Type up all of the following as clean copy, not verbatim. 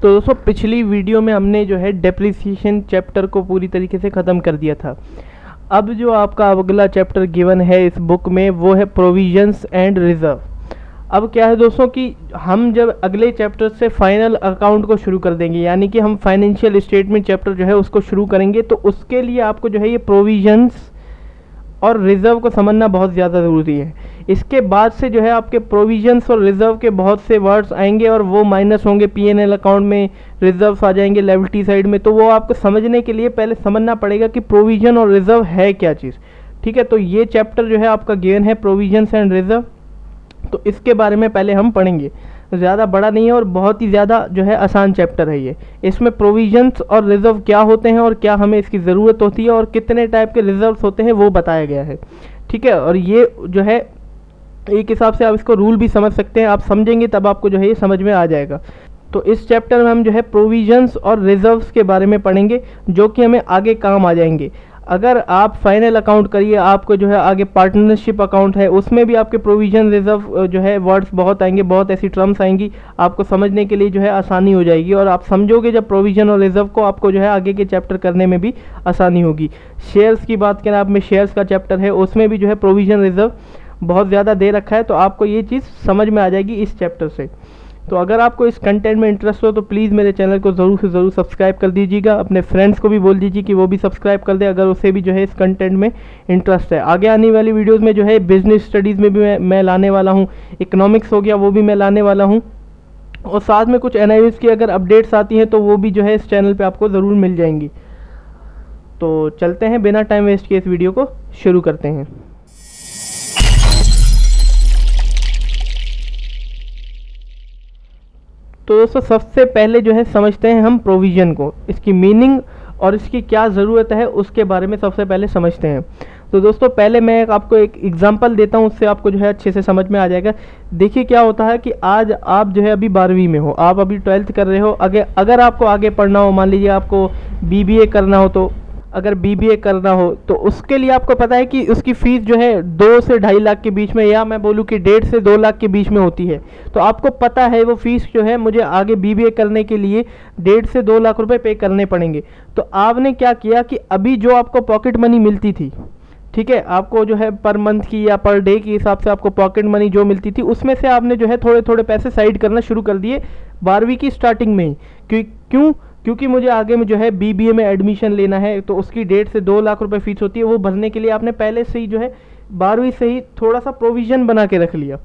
तो दोस्तों पिछली वीडियो में हमने जो है डेप्रिसिएशन चैप्टर को पूरी तरीके से ख़त्म कर दिया था। अब जो आपका अगला चैप्टर गिवन है इस बुक में वो है प्रोविजंस एंड रिजर्व। अब क्या है दोस्तों कि हम जब अगले चैप्टर से फाइनल अकाउंट को शुरू कर देंगे, यानी कि हम फाइनेंशियल स्टेटमेंट चैप्टर जो है उसको शुरू करेंगे, तो उसके लिए आपको जो है ये प्रोविजंस और रिज़र्व को समझना बहुत ज़्यादा ज़रूरी है। इसके बाद से जो है आपके प्रोविजंस और रिज़र्व के बहुत से वर्ड्स आएंगे और वो माइनस होंगे पीएनएल अकाउंट में, रिज़र्व्स आ जाएंगे लायबिलिटी साइड में। तो वो आपको समझने के लिए पहले समझना पड़ेगा कि प्रोविजन और रिज़र्व है क्या चीज़। ठीक है, तो ये चैप्टर जो है आपका गिवन है प्रोविजंस एंड रिज़र्व, तो इसके बारे में पहले हम पढ़ेंगे। ज़्यादा बड़ा नहीं है और बहुत ही ज़्यादा जो है आसान चैप्टर है ये। इसमें प्रोविजंस और रिज़र्व क्या होते हैं और क्या हमें इसकी ज़रूरत होती है और कितने टाइप के रिज़र्व्स होते हैं वो बताया गया है। ठीक है, और ये जो है एक हिसाब से आप इसको रूल भी समझ सकते हैं, आप समझेंगे तब आपको जो है ये समझ में आ जाएगा। तो इस चैप्टर में हम जो है प्रोविजंस और रिज़र्व्स के बारे में पढ़ेंगे जो कि हमें आगे काम आ जाएंगे। अगर आप फाइनल अकाउंट करिए, आपको जो है आगे पार्टनरशिप अकाउंट है उसमें भी आपके प्रोविजन रिजर्व जो है वर्ड्स बहुत आएंगे, बहुत ऐसी टर्म्स आएंगी, आपको समझने के लिए जो है आसानी हो जाएगी। और आप समझोगे जब प्रोविजन और रिजर्व को, आपको जो है आगे के चैप्टर करने में भी आसानी होगी। शेयर्स की बात करें, आप में शेयर्स का चैप्टर है उसमें भी जो है प्रोविजन रिजर्व बहुत ज़्यादा दे रखा है, तो आपको ये चीज़ समझ में आ जाएगी इस चैप्टर से। तो अगर आपको इस कंटेंट में इंटरेस्ट हो तो प्लीज़ मेरे चैनल को ज़रूर से ज़रूर सब्सक्राइब कर दीजिएगा। अपने फ्रेंड्स को भी बोल दीजिए कि वो भी सब्सक्राइब कर दे अगर उसे भी जो है इस कंटेंट में इंटरेस्ट है। आगे आने वाली वीडियोस में जो है बिजनेस स्टडीज़ में भी मैं लाने वाला हूँ, इकोनॉमिक्स हो गया वो भी मैं लाने वाला हूँ, और साथ में कुछ एनालिसिस की अगर अपडेट्स आती हैं तो वो भी जो है इस चैनल पर आपको ज़रूर मिल जाएंगी। तो चलते हैं, बिना टाइम वेस्ट किए इस वीडियो को शुरू करते हैं। तो दोस्तों सबसे पहले जो है समझते हैं हम प्रोविज़न को, इसकी मीनिंग और इसकी क्या ज़रूरत है उसके बारे में सबसे पहले समझते हैं। तो दोस्तों पहले मैं आपको एक एग्जांपल देता हूँ, उससे आपको जो है अच्छे से समझ में आ जाएगा। देखिए क्या होता है कि आज आप जो है अभी 12वीं में हो, आप अभी 12th कर रहे हो। अगर आपको आगे पढ़ना हो, मान लीजिए आपको बीबीए करना हो, तो अगर बीबीए करना हो तो उसके लिए आपको पता है कि उसकी फ़ीस जो है 2 से 2.5 लाख के बीच में, या मैं बोलूँ कि 1.5 से 2 लाख के बीच में होती है। तो आपको पता है वो फ़ीस जो है मुझे आगे बीबीए करने के लिए 1.5 से 2 लाख रुपए पे करने पड़ेंगे। तो आपने क्या किया कि अभी जो आपको पॉकेट मनी मिलती थी, ठीक है, आपको जो है पर मंथ की या पर डे के हिसाब से आपको पॉकेट मनी जो मिलती थी उसमें से आपने जो है थोड़े थोड़े पैसे साइड करना शुरू कर दिए 12वीं की स्टार्टिंग में ही। क्योंकि मुझे आगे में जो है बीबीए में एडमिशन लेना है, तो उसकी 1.5 से 2 लाख रुपए फीस होती है, वो भरने के लिए आपने पहले से ही जो है 12वीं से ही थोड़ा सा प्रोविज़न बना के रख लिया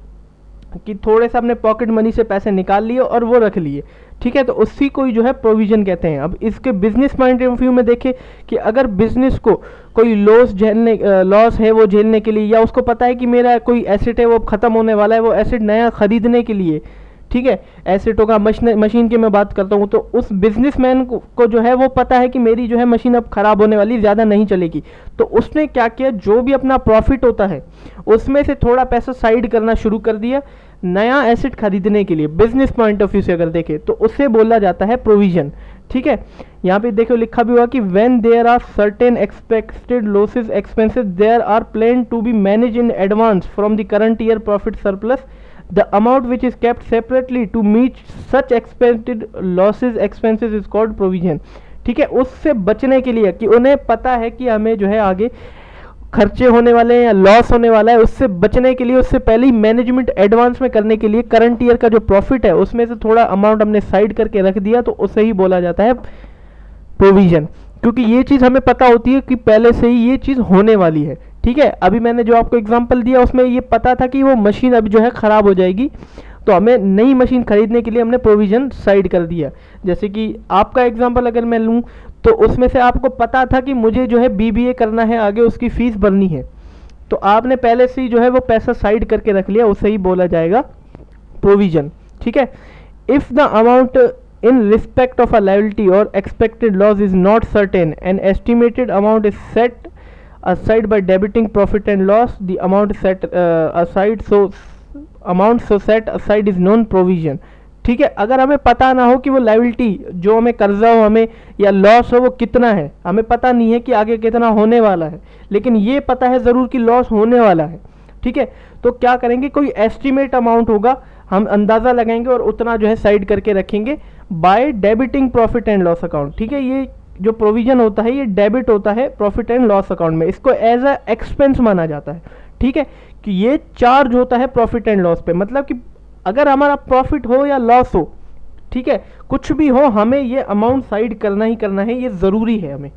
कि थोड़े से अपने पॉकेट मनी से पैसे निकाल लिए और वो रख लिए। ठीक है, तो उसी को ही जो है प्रोविज़न कहते हैं। अब इसके बिजनेस पॉइंट ऑफ व्यू में देखें कि अगर बिजनेस को कोई लॉस है वो झेलने के लिए, या उसको पता है कि मेरा कोई एसेट है वो ख़त्म होने वाला है, वो एसेट नया ख़रीदने के लिए, ठीक है, एसेटों का मशीन की मैं बात करता हूँ, तो उस बिजनेसमैन को जो है वो पता है कि मेरी जो है मशीन अब ख़राब होने वाली, ज़्यादा नहीं चलेगी। तो उसने क्या किया, जो भी अपना प्रॉफिट होता है उसमें से थोड़ा पैसा साइड करना शुरू कर दिया नया एसेट खरीदने के लिए। बिजनेस पॉइंट ऑफ व्यू से अगर देखें तो उससे बोला जाता है प्रोविज़न। ठीक है, यहाँ पे देखो लिखा भी हुआ कि when there are certain expected losses expenses there are plan to be manage in advance from the current year profit surplus, the amount which is kept separately to meet such expected losses expenses is called provision। ठीक है, उससे बचने के लिए कि उन्हें पता है कि हमें जो है आगे खर्चे होने वाले हैं या लॉस होने वाला है, उससे बचने के लिए उससे पहले ही मैनेजमेंट एडवांस में करने के लिए करंट ईयर का जो प्रॉफिट है उसमें से थोड़ा अमाउंट हमने साइड करके रख दिया, तो उसे ही बोला जाता है प्रोविजन। क्योंकि ये चीज़ हमें पता होती है कि पहले से ही ये चीज़ होने वाली है। ठीक है, अभी मैंने जो आपको एग्जांपल दिया उसमें ये पता था कि वो मशीन अब जो है ख़राब हो जाएगी, तो हमें नई मशीन खरीदने के लिए हमने प्रोविज़न साइड कर दिया। जैसे कि आपका एग्जांपल अगर मैं लूँ तो उसमें से आपको पता था कि मुझे जो है बीबीए करना है, आगे उसकी फ़ीस भरनी है, तो आपने पहले से ही जो है वो पैसा साइड करके रख लिया, उसे ही बोला जाएगा प्रोविज़न। ठीक है, if the amount in respect of a liability or expected loss is not certain, an estimated amount is set aside by debiting profit and loss. The amount set aside so set aside is known provision। ठीक है, अगर हमें पता ना हो कि वो liability जो हमें कर्जा हो हमें या लॉस हो वो कितना है, हमें पता नहीं है कि आगे कितना होने वाला है, लेकिन ये पता है ज़रूर कि लॉस होने वाला है। ठीक है, तो क्या करेंगे, कोई एस्टिमेट अमाउंट होगा हम अंदाज़ा लगाएंगे और उतना जो है साइड करके रखेंगे by debiting profit and loss account. ठीक है, ये जो प्रोविजन होता है ये डेबिट होता है प्रॉफिट एंड लॉस अकाउंट में, इसको एज अ एक्सपेंस माना जाता है। ठीक है, कि ये चार्ज होता है प्रॉफिट एंड लॉस पे, मतलब कि अगर हमारा प्रॉफिट हो या लॉस हो, ठीक है, कुछ भी हो, हमें ये अमाउंट साइड करना ही करना है, ये ज़रूरी है हमें।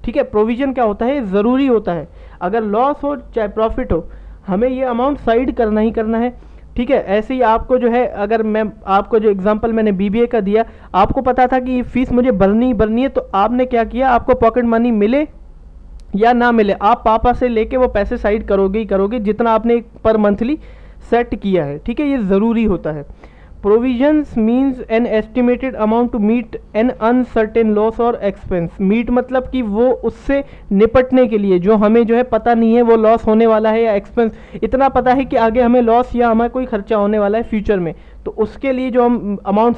ठीक है, प्रोविजन क्या होता है, ज़रूरी होता है, अगर लॉस हो चाहे प्रॉफिट हो, हमें ये अमाउंट साइड करना ही करना है। ठीक है, ऐसे ही आपको जो है, अगर मैं आपको जो एग्जांपल मैंने बीबीए का दिया, आपको पता था कि ये फीस मुझे भरनी ही भरनी है, तो आपने क्या किया, आपको पॉकेट मनी मिले या ना मिले, आप पापा से लेके वो पैसे साइड करोगे ही करोगे जितना आपने पर मंथली सेट किया है। ठीक है, ये ज़रूरी होता है। Provisions means an estimated amount to meet an uncertain loss और एक्सपेंस। मीट मतलब कि वो उससे निपटने के लिए जो हमें जो है पता नहीं है वो लॉस होने वाला है या एक्सपेंस, इतना पता है कि आगे हमें लॉस या हमें कोई खर्चा होने वाला है फ्यूचर में, तो उसके लिए जो हम अमाउंट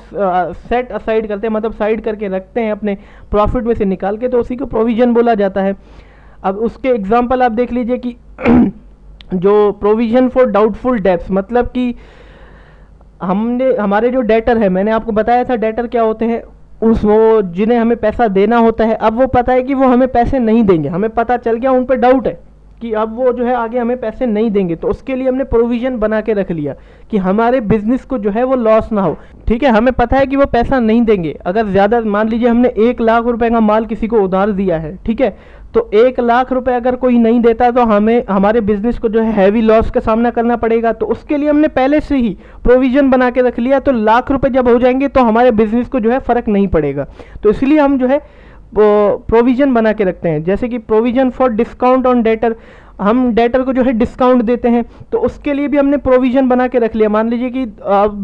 सेट असाइड करते हैं, मतलब साइड करके रखते हैं अपने प्रॉफिट में से निकाल के, तो उसी को प्रोविजन बोला जाता है। अब उसके एग्जाम्पल आप देख लीजिए कि जो प्रोविजन फॉर डाउटफुल डेब्ट्स, मतलब कि हमारे जो डेटर है, मैंने आपको बताया था डेटर क्या होते हैं, उस वो जिन्हें हमें पैसा देना होता है, अब वो पता है कि वो हमें पैसे नहीं देंगे, हमें पता चल गया, उन पर डाउट है कि अब वो जो है आगे हमें पैसे नहीं देंगे, तो उसके लिए हमने प्रोविजन बना के रख लिया कि हमारे बिजनेस को जो है वो लॉस ना हो। ठीक है, हमें पता है कि वो पैसा नहीं देंगे, अगर ज़्यादा मान लीजिए हमने 1 लाख रुपए का माल किसी को उधार दिया है, ठीक है, तो 1 लाख रुपए अगर कोई नहीं देता तो हमें हमारे बिजनेस को जो है हैवी लॉस का सामना करना पड़ेगा, तो उसके लिए हमने पहले से ही प्रोविजन बना के रख लिया, तो लाख रुपए जब हो जाएंगे तो हमारे बिजनेस को जो है फ़र्क नहीं पड़ेगा, तो इसलिए हम जो है प्रोविजन बना के रखते हैं। जैसे कि provision for discount on debtor, हम डेटर को जो है डिस्काउंट देते हैं, तो उसके लिए भी हमने प्रोविजन बना के रख लिया। मान लीजिए कि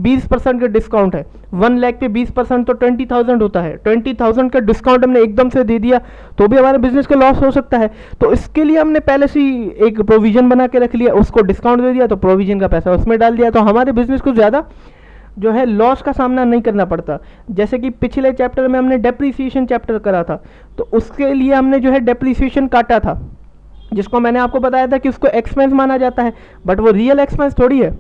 20% का डिस्काउंट है, 1 लाख पे 20% तो 20,000 होता है, 20,000 का डिस्काउंट हमने एकदम से दे दिया तो भी हमारे बिजनेस को लॉस हो सकता है, तो इसके लिए हमने पहले से ही एक प्रोविजन बना के रख लिया, उसको डिस्काउंट दे दिया तो प्रोविजन का पैसा उसमें डाल दिया, तो हमारे बिजनेस को ज़्यादा जो है लॉस का सामना नहीं करना पड़ता। जैसे कि पिछले चैप्टर में हमने डेप्रीसिएशन चैप्टर करा था, तो उसके लिए हमने जो है डेप्रीसिएशन काटा था, जिसको मैंने आपको बताया था कि उसको एक्सपेंस माना जाता है, बट वो रियल एक्सपेंस थोड़ी है,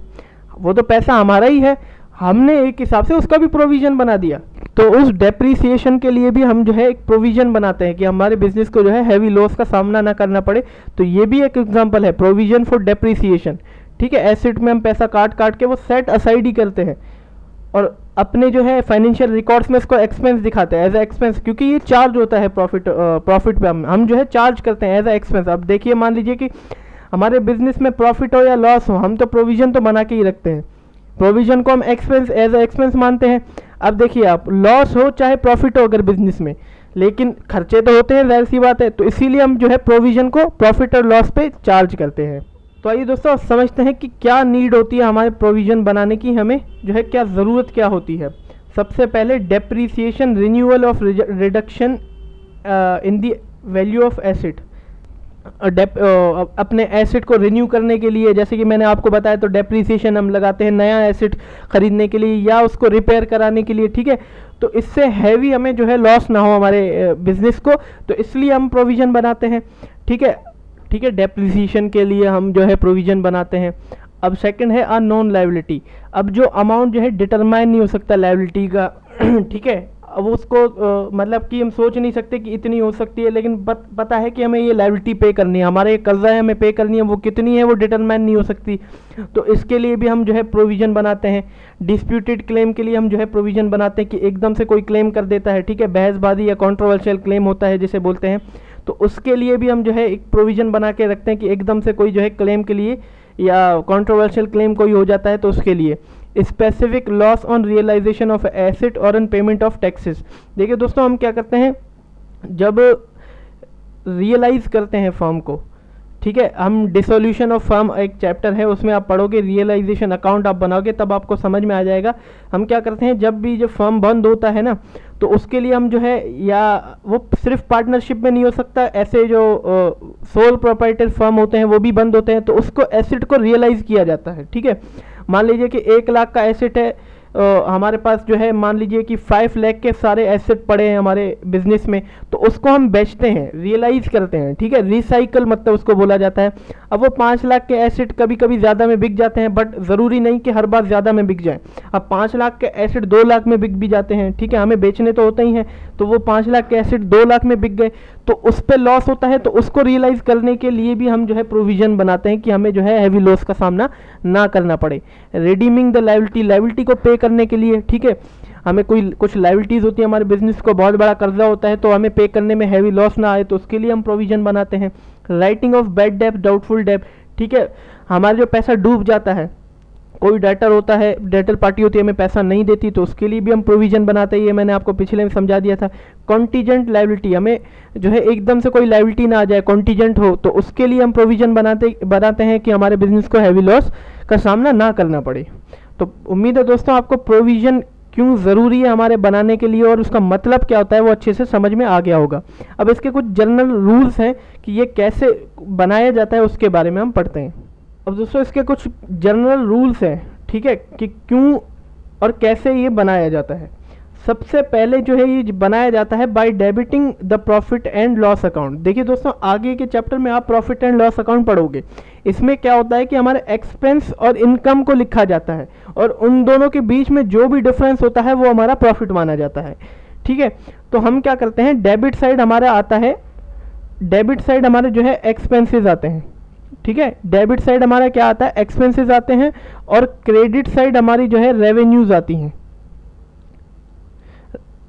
वो तो पैसा हमारा ही है, हमने एक हिसाब से उसका भी प्रोविजन बना दिया। तो उस डेप्रीसिएशन के लिए भी हम जो है एक प्रोविजन बनाते हैं कि हमारे बिजनेस को जो है हैवी लॉस का सामना ना करना पड़े, तो ये भी एक एग्जांपल है प्रोविजन फॉर डेप्रीसिएशन। ठीक है, एसेट में हम पैसा काट काट के वो सेट असाइड ही करते हैं और अपने जो है फाइनेंशियल रिकॉर्ड्स में इसको एक्सपेंस दिखाते हैं एज ए एक्सपेंस, क्योंकि ये चार्ज होता है प्रॉफिट पे हम जो है चार्ज करते हैं एज ए एक्सपेंस। अब देखिए, मान लीजिए कि हमारे बिजनेस में प्रॉफिट हो या लॉस हो, हम तो प्रोविजन तो बना के ही रखते हैं, प्रोविजन को हम एक्सपेंस एज ए एक्सपेंस मानते हैं। अब देखिए, आप लॉस हो चाहे प्रॉफिट हो अगर बिजनेस में, लेकिन खर्चे तो होते हैं, जाहिर सी बात है, तो इसीलिए हम जो है प्रोविजन को प्रॉफिट और लॉस पे चार्ज करते हैं। तो आइए दोस्तों समझते हैं कि क्या नीड होती है हमारे प्रोविज़न बनाने की, हमें जो है क्या ज़रूरत क्या होती है। सबसे पहले depreciation, renewal of reduction in the value of asset. अपने एसेट को रिन्यू करने के लिए, जैसे कि मैंने आपको बताया, तो डेप्रीसिएशन हम लगाते हैं नया एसेट खरीदने के लिए या उसको रिपेयर कराने के लिए। ठीक है, तो इससे हैवी हमें जो है लॉस ना हो हमारे बिजनेस को, तो इसलिए हम प्रोविज़न बनाते हैं। ठीक है, डेप्रिसिएशन के लिए हम जो है प्रोविज़न बनाते हैं। अब सेकंड है अननोन लायबिलिटी। अब जो अमाउंट जो है डिटरमाइन नहीं हो सकता लायबिलिटी का, ठीक है, अब उसको मतलब कि हम सोच नहीं सकते कि इतनी हो सकती है, लेकिन पता है कि हमें ये लायबिलिटी पे करनी है, हमारे कर्जा है हमें पे करनी है, वो कितनी है वो डिटरमाइन नहीं हो सकती, तो इसके लिए भी हम जो है प्रोविज़न बनाते हैं। डिस्प्यूटेड क्लेम के लिए हम जो है प्रोविज़न बनाते हैं कि एकदम से कोई क्लेम कर देता है, ठीक है, बहसबाजी या कॉन्ट्रोवर्शियल क्लेम होता है जिसे बोलते हैं, तो उसके लिए भी हम जो है एक प्रोविज़न बना के रखते हैं कि एकदम से कोई जो है क्लेम के लिए या कॉन्ट्रोवर्शियल क्लेम कोई हो जाता है तो उसके लिए। Specific loss on realization of asset और ऑन पेमेंट ऑफ टैक्सेस। देखिए दोस्तों, हम क्या करते हैं जब रियलाइज़ करते हैं फर्म को, ठीक है, हम डिसोल्यूशन ऑफ फर्म एक चैप्टर है उसमें आप पढ़ोगे, रियलाइजेशन अकाउंट आप बनाओगे तब आपको समझ में आ जाएगा। हम क्या करते हैं जब भी जब फर्म बंद होता है ना, तो उसके लिए हम जो है, या वो सिर्फ पार्टनरशिप में नहीं हो सकता, ऐसे जो सोल प्रोप्राइटर फर्म होते हैं वो भी बंद होते हैं, तो उसको एसेट को रियलाइज़ किया जाता है। ठीक है, मान लीजिए कि 1 लाख का एसेट है हमारे पास जो है मान लीजिए कि 5 लाख के सारे एसेट पड़े हैं हमारे बिजनेस में, तो उसको हम बेचते हैं, रियलाइज करते हैं, ठीक है, रिसाइकल मतलब उसको बोला जाता है। अब वो 5 लाख के एसेट कभी कभी ज़्यादा में बिक जाते हैं, बट ज़रूरी नहीं कि हर बार ज़्यादा में बिक जाए। अब 5 लाख के एसेट 2 लाख में बिक भी जाते हैं, ठीक है, हमें बेचने तो होते ही हैं, तो वो 5 लाख के एसेट 2 लाख में बिक गए, तो उस पर लॉस होता है, तो उसको रियलाइज करने के लिए भी हम जो है प्रोविजन बनाते हैं कि हमें जो है हैवी लॉस का सामना ना करना पड़े। रिडीमिंग द लायबिलिटी, लायबिलिटी को पे करने के लिए, ठीक है, हमें कोई कुछ लायबिलिटीज़ होती है, हमारे बिजनेस को बहुत बड़ा कर्जा होता है, तो हमें पे करने में हैवी लॉस ना आए, तो उसके लिए हम प्रोविजन बनाते हैं। राइटिंग ऑफ बैड डेब्ट, डाउटफुल डेब्ट, ठीक है, हमारा जो पैसा डूब जाता है, कोई डेटर होता है, डेटर पार्टी होती है, हमें पैसा नहीं देती, तो उसके लिए भी हम प्रोविजन बनाते हैं। ये मैंने आपको पिछले में समझा दिया था। कॉन्टीजेंट लायबिलिटी, हमें जो है एकदम से कोई लायबिलिटी ना आ जाए, कॉन्टीजेंट हो, तो उसके लिए हम प्रोविजन बनाते हैं कि हमारे बिजनेस को हैवी लॉस का सामना ना करना पड़े। तो उम्मीद है दोस्तों आपको प्रोविजन क्यों ज़रूरी है हमारे बनाने के लिए और उसका मतलब क्या होता है वो अच्छे से समझ में आ गया होगा। अब इसके कुछ जनरल रूल्स हैं कि ये कैसे बनाया जाता है, उसके बारे में हम पढ़ते हैं। अब दोस्तों इसके कुछ जनरल रूल्स हैं, ठीक है, कि क्यों और कैसे ये बनाया जाता है। सबसे पहले जो है ये बनाया जाता है by debiting the profit and loss account. देखिए दोस्तों आगे के चैप्टर में आप प्रॉफिट एंड लॉस अकाउंट पढ़ोगे, इसमें क्या होता है कि हमारे एक्सपेंस और इनकम को लिखा जाता है और उन दोनों के बीच में जो भी डिफरेंस होता है वो हमारा प्रॉफिट माना जाता है, ठीक है। तो हम क्या करते हैं, डेबिट साइड हमारा आता है, डेबिट साइड हमारे जो है एक्सपेंसेस आते हैं, ठीक है, डेबिट साइड हमारा क्या आता है, एक्सपेंसेस आते हैं, और क्रेडिट साइड हमारी जो है रेवेन्यूज आती हैं,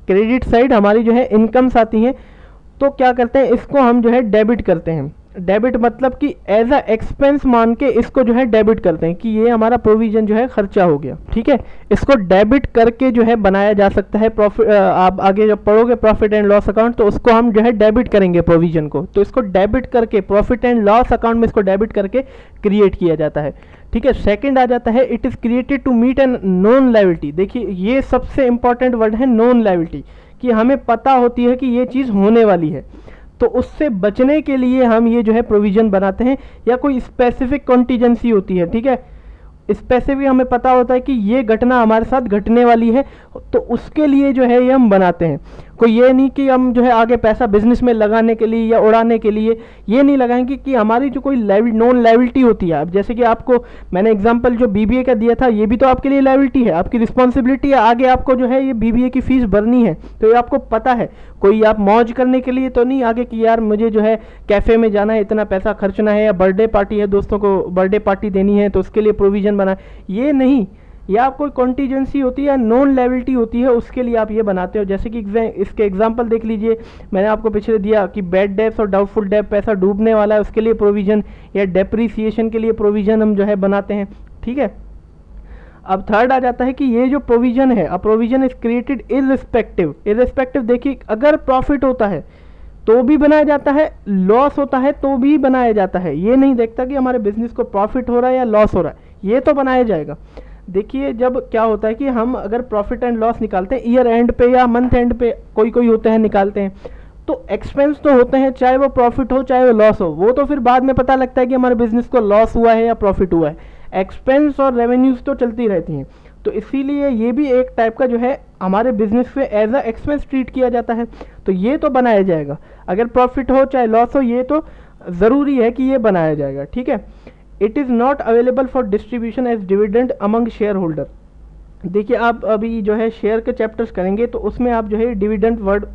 क्रेडिट साइड हमारी जो है इनकम्स आती हैं। तो क्या करते हैं, इसको हम जो है डेबिट करते हैं। डेबिट मतलब कि एज अ एक्सपेंस मान के इसको जो है डेबिट करते हैं कि ये हमारा प्रोविजन जो है खर्चा हो गया, ठीक है। इसको डेबिट करके जो है बनाया जा सकता है प्रॉफिट। आप आगे जब पढ़ोगे प्रॉफिट एंड लॉस अकाउंट तो उसको हम जो है डेबिट करेंगे प्रोविजन को, तो इसको डेबिट करके प्रॉफिट एंड लॉस अकाउंट में इसको डेबिट करके क्रिएट किया जाता है, ठीक है। सेकंड आ जाता है it is created to meet an known liability. देखिए ये सबसे इंपॉर्टेंट वर्ड है नॉन लायबिलिटी, कि हमें पता होती है कि ये चीज़ होने वाली है, तो उससे बचने के लिए हम ये जो है प्रोविज़न बनाते हैं। या कोई स्पेसिफिक कॉन्टीजेंसी होती है, ठीक है, स्पेसिफिक हमें पता होता है कि ये घटना हमारे साथ घटने वाली है, तो उसके लिए जो है ये हम बनाते हैं। कोई ये नहीं कि हम जो है आगे पैसा बिजनेस में लगाने के लिए या उड़ाने के लिए ये नहीं लगाएंगे कि हमारी जो कोई नॉन लायबिलिटी होती है। अब जैसे कि आपको मैंने एग्जांपल जो बीबीए का दिया था, ये भी तो आपके लिए लायबिलिटी है, आपकी रिस्पॉन्सिबिलिटी है, आगे आपको जो है ये बीबीए की फीस भरनी है, तो ये आपको पता है। कोई आप मौज करने के लिए तो नहीं आगे कि यार मुझे जो है कैफ़े में जाना है, इतना पैसा खर्चना है, या बर्थडे पार्टी है, दोस्तों को बर्थडे पार्टी देनी है, तो उसके लिए प्रोविज़न बना, ये नहीं। या आप कोई कॉन्टीजेंसी होती है, नॉन लायबिलिटी होती है, उसके लिए आप ये बनाते हो। जैसे कि इसके एग्जांपल देख लीजिए, मैंने आपको पिछले दिया कि बैड डेब्ट्स और डाउटफुल डेब्ट, पैसा डूबने वाला है उसके लिए प्रोविज़न, या डेप्रीसिएशन के लिए प्रोविज़न हम जो है बनाते हैं, ठीक है। अब थर्ड आ जाता है कि ये जो प्रोविज़न है, अ provision is created irrespective. Irrespective देखिए, अगर प्रॉफिट होता है तो भी बनाया जाता है, लॉस होता है तो भी बनाया जाता है। ये नहीं देखता कि हमारे बिजनेस को प्रॉफिट हो रहा है या लॉस हो रहा है, ये तो बनाया जाएगा। देखिए जब क्या होता है कि हम अगर प्रॉफिट एंड लॉस निकालते हैं ईयर एंड पे या मंथ एंड पे, कोई होते हैं निकालते हैं, तो एक्सपेंस तो होते हैं, चाहे वो प्रॉफिट हो चाहे वो लॉस हो, वो तो फिर बाद में पता लगता है कि हमारे बिजनेस को लॉस हुआ है या प्रॉफिट हुआ है। एक्सपेंस और रेवेन्यूज तो चलती रहती हैं, तो इसीलिए ये भी एक टाइप का जो है हमारे बिजनेस पे एज अ एक्सपेंस ट्रीट किया जाता है, तो ये तो बनाया जाएगा। अगर प्रॉफिट हो चाहे लॉस हो, ये तो ज़रूरी है कि ये बनाया जाएगा, ठीक है। It is not available for distribution as dividend among share holder. देखिए आप अभी जो है शेयर के चैप्टर्स करेंगे तो उसमें आप जो है डिविडेंड वर्ड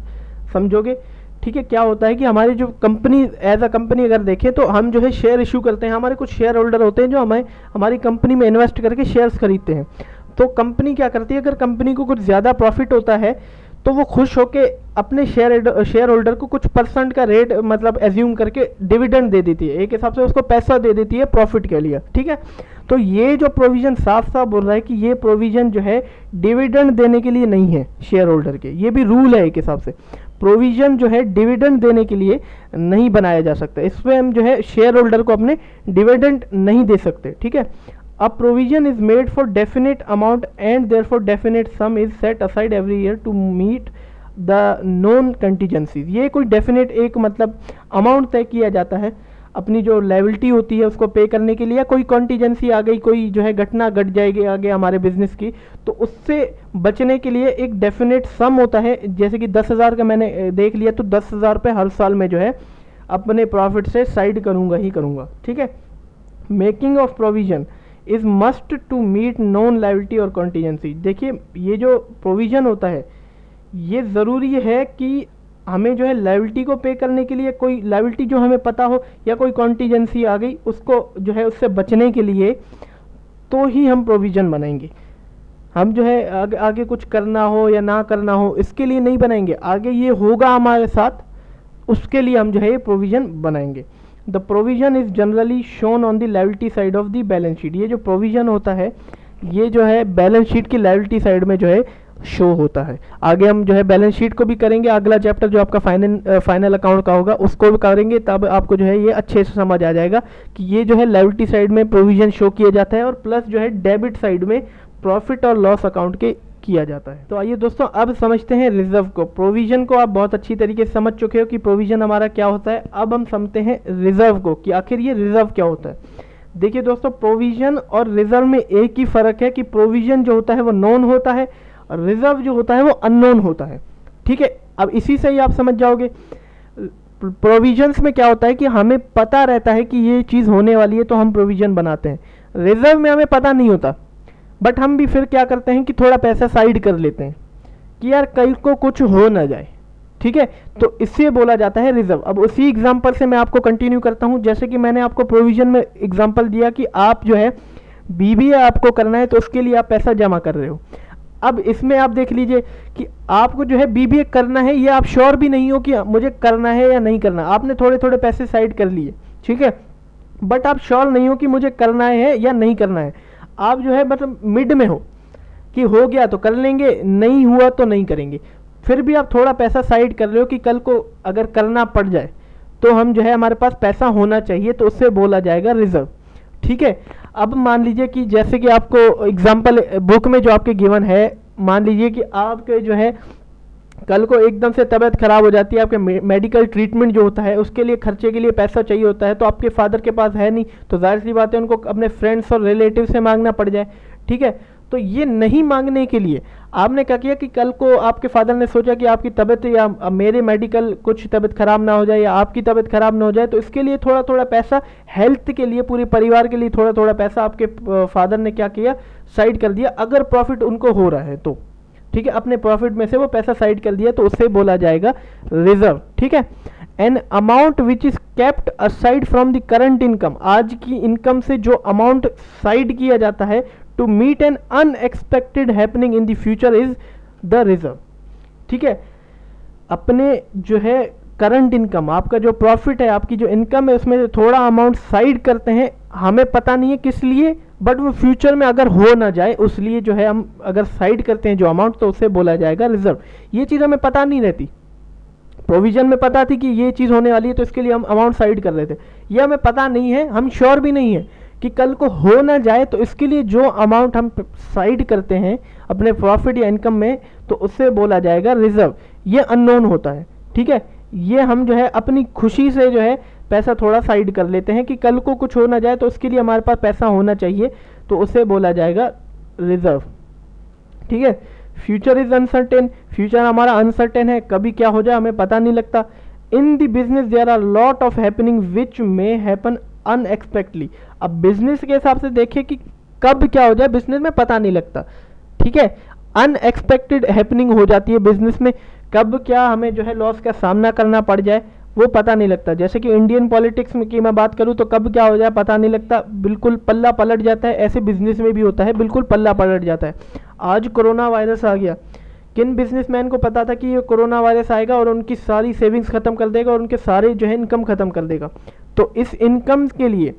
समझोगे, ठीक है। क्या होता है कि हमारी जो कंपनी एज अ कंपनी अगर देखें तो हम जो है शेयर इशू करते हैं, हमारे कुछ शेयर होल्डर होते हैं जो हमें हमारी कंपनी में इन्वेस्ट करके शेयर्स खरीदते हैं। तो कंपनी क्या करती है, अगर कंपनी को कुछ ज़्यादा प्रॉफिट होता है तो वो खुश होके अपने शेयर होल्डर को कुछ परसेंट का रेट मतलब एज्यूम करके डिविडेंड दे देती है, एक हिसाब से उसको पैसा दे देती है प्रॉफिट के लिए, ठीक है। तो ये जो प्रोविज़न साफ साफ बोल रहा है कि ये प्रोविज़न जो है डिविडेंड देने के लिए नहीं है शेयर होल्डर के, ये भी रूल है एक हिसाब से। प्रोविज़न जो है डिविडेंड देने के लिए नहीं बनाया जा सकता, इसमें हम जो है शेयर होल्डर को अपने डिविडेंड नहीं दे सकते, ठीक है। A provision is made for definite amount and therefore definite sum is set aside every year to meet the known contingencies। ये कोई definite एक मतलब अमाउंट तय किया जाता है, अपनी जो लायबिलिटी होती है उसको पे करने के लिए, या कोई कॉन्टीजेंसी आ गई, कोई जो है घटना घट जाएगी आगे हमारे बिजनेस की, तो उससे बचने के लिए एक डेफिनेट सम होता है। जैसे कि 10,000 का मैंने देख लिया तो 10,000 रुपये हर साल में जो है अपने प्रॉफिट से साइड करूँगा ही करूँगा। ठीक है, making of provision is must to meet known liability और कॉन्टीजेंसी। देखिए ये जो प्रोविज़न होता है ये ज़रूरी है कि हमें जो है लायबिलिटी को पे करने के लिए, कोई लायबिलिटी जो हमें पता हो या कोई कॉन्टीजेंसी आ गई उसको जो है उससे बचने के लिए, तो ही हम प्रोविज़न बनाएंगे। हम जो है आगे कुछ करना हो या ना करना हो इसके लिए नहीं बनाएंगे, आगे ये होगा हमारे साथ उसके लिए हम जो है ये प्रोविज़न बनाएंगे। The provision is generally shown on the liability side of the balance sheet. ये जो प्रोविज़न होता है ये जो है बैलेंस शीट की लायबिलिटी साइड में जो है शो होता है। आगे हम जो है बैलेंस शीट को भी करेंगे, अगला चैप्टर जो आपका फाइनल अकाउंट का होगा उसको भी करेंगे, तब आपको जो है ये अच्छे से समझ आ जाएगा कि ये जो है लायबिलिटी साइड में प्रोविज़न शो किया जाता है और प्लस जो है डेबिट साइड में प्रॉफिट और लॉस अकाउंट के किया जाता है। तो आइए दोस्तों अब समझते हैं रिजर्व को। प्रोविज़न को आप बहुत अच्छी तरीके से समझ चुके हो कि प्रोविज़न हमारा क्या होता है। अब हम समझते हैं रिजर्व को कि आखिर ये रिजर्व क्या होता है। देखिए दोस्तों, प्रोविज़न और रिजर्व में एक ही फ़र्क है कि प्रोविज़न जो होता है वो नोन होता है और रिजर्व जो होता है वो अननोन होता है। ठीक है, अब इसी से ही आप समझ जाओगे। प्रोविजंस में क्या होता है कि हमें पता रहता है कि ये चीज़ होने वाली है तो हम प्रोविज़न बनाते हैं। रिजर्व में हमें पता नहीं होता, बट हम भी फिर क्या करते हैं कि थोड़ा पैसा साइड कर लेते हैं कि यार कल को कुछ हो ना जाए। ठीक है, तो इससे बोला जाता है रिजर्व। अब उसी एग्जांपल से मैं आपको कंटिन्यू करता हूं। जैसे कि मैंने आपको प्रोविज़न में एग्जांपल दिया कि आप जो है बीबीए आपको करना है तो उसके लिए आप पैसा जमा कर रहे हो। अब इसमें आप देख लीजिए कि आपको जो है बीबीए करना है, ये आप श्योर भी नहीं हो कि मुझे करना है या नहीं करना। आपने थोड़े थोड़े पैसे साइड कर लिए, ठीक है, बट आप श्योर नहीं हो कि मुझे करना है या नहीं करना है। आप जो है मतलब मिड में हो कि हो गया तो कर लेंगे, नहीं हुआ तो नहीं करेंगे। फिर भी आप थोड़ा पैसा साइड कर रहे हो कि कल को अगर करना पड़ जाए तो हम जो है हमारे पास पैसा होना चाहिए, तो उससे बोला जाएगा रिजर्व। ठीक है, अब मान लीजिए कि जैसे कि आपको एग्जाम्पल बुक में जो आपके गिवन है, मान लीजिए कि आपके जो है कल को एकदम से तबीयत खराब हो जाती है, आपके मेडिकल ट्रीटमेंट जो होता है उसके लिए खर्चे के लिए पैसा चाहिए होता है, तो आपके फादर के पास है नहीं, तो जाहिर सी बात है उनको अपने फ्रेंड्स और रिलेटिव से मांगना पड़ जाए। ठीक है, तो ये नहीं मांगने के लिए आपने क्या किया कि कल को आपके फादर ने सोचा कि आपकी तबीयत या मेरे मेडिकल कुछ तबीयत खराब ना हो जाए या आपकी तबीयत खराब ना हो जाए, तो इसके लिए थोड़ा थोड़ा पैसा हेल्थ के लिए, पूरे परिवार के लिए थोड़ा थोड़ा पैसा आपके फादर ने क्या किया, साइड कर दिया। अगर प्रॉफिट उनको हो रहा है तो ठीक है, अपने प्रॉफिट में से वो पैसा साइड कर दिया, तो उससे बोला जाएगा रिजर्व। ठीक है, an amount which is kept aside from the current income, आज की इनकम से जो अमाउंट साइड किया जाता है to meet an unexpected happening in the future is the reserve. ठीक है, अपने जो है करंट इनकम, आपका जो प्रॉफिट है, आपकी जो इनकम है, उसमें से थोड़ा अमाउंट साइड करते हैं, हमें पता नहीं है किस लिए, बट वो फ्यूचर में अगर हो ना जाए उसलिए जो है हम अगर साइड करते हैं जो अमाउंट, तो उसे बोला जाएगा रिजर्व। ये चीज़ हमें पता नहीं रहती। प्रोविजन में पता थी कि ये चीज़ होने वाली है तो इसके लिए हम अमाउंट साइड कर रहे थे, ये हमें पता नहीं है, हम श्योर भी नहीं है कि कल को हो ना जाए, तो इसके लिए जो अमाउंट हम साइड करते हैं अपने प्रॉफिट या इनकम में, तो उससे बोला जाएगा रिजर्व। ये अननोन होता है। ठीक है, ये हम जो है अपनी खुशी से जो है पैसा थोड़ा साइड कर लेते हैं कि कल को कुछ हो ना जाए तो उसके लिए हमारे पास पैसा होना चाहिए, तो उसे बोला जाएगा रिजर्व। ठीक है, फ्यूचर इज अनसर्टेन, फ्यूचर हमारा अनसर्टेन है, कभी क्या हो जाए हमें पता नहीं लगता। In the business there are lot of happening which may happen unexpectedly. अब बिजनेस के हिसाब से देखिए कि कब क्या हो जाए बिजनेस में पता नहीं लगता। ठीक है, अनएक्सपेक्टेड हैपनिंग हो जाती है बिजनेस में, कब क्या हमें जो है लॉस का सामना करना पड़ जाए वो पता नहीं लगता। जैसे कि इंडियन पॉलिटिक्स में की मैं बात करूं तो कब क्या हो जाए पता नहीं लगता, बिल्कुल पल्ला पलट जाता है। ऐसे बिजनेस में भी होता है, बिल्कुल पल्ला पलट जाता है। आज कोरोना वायरस आ गया, किन बिजनेसमैन को पता था कि ये कोरोना वायरस आएगा और उनकी सारी सेविंग्स खत्म कर देगा और उनके सारे जो है इनकम खत्म कर देगा। तो इस इनकम के लिए,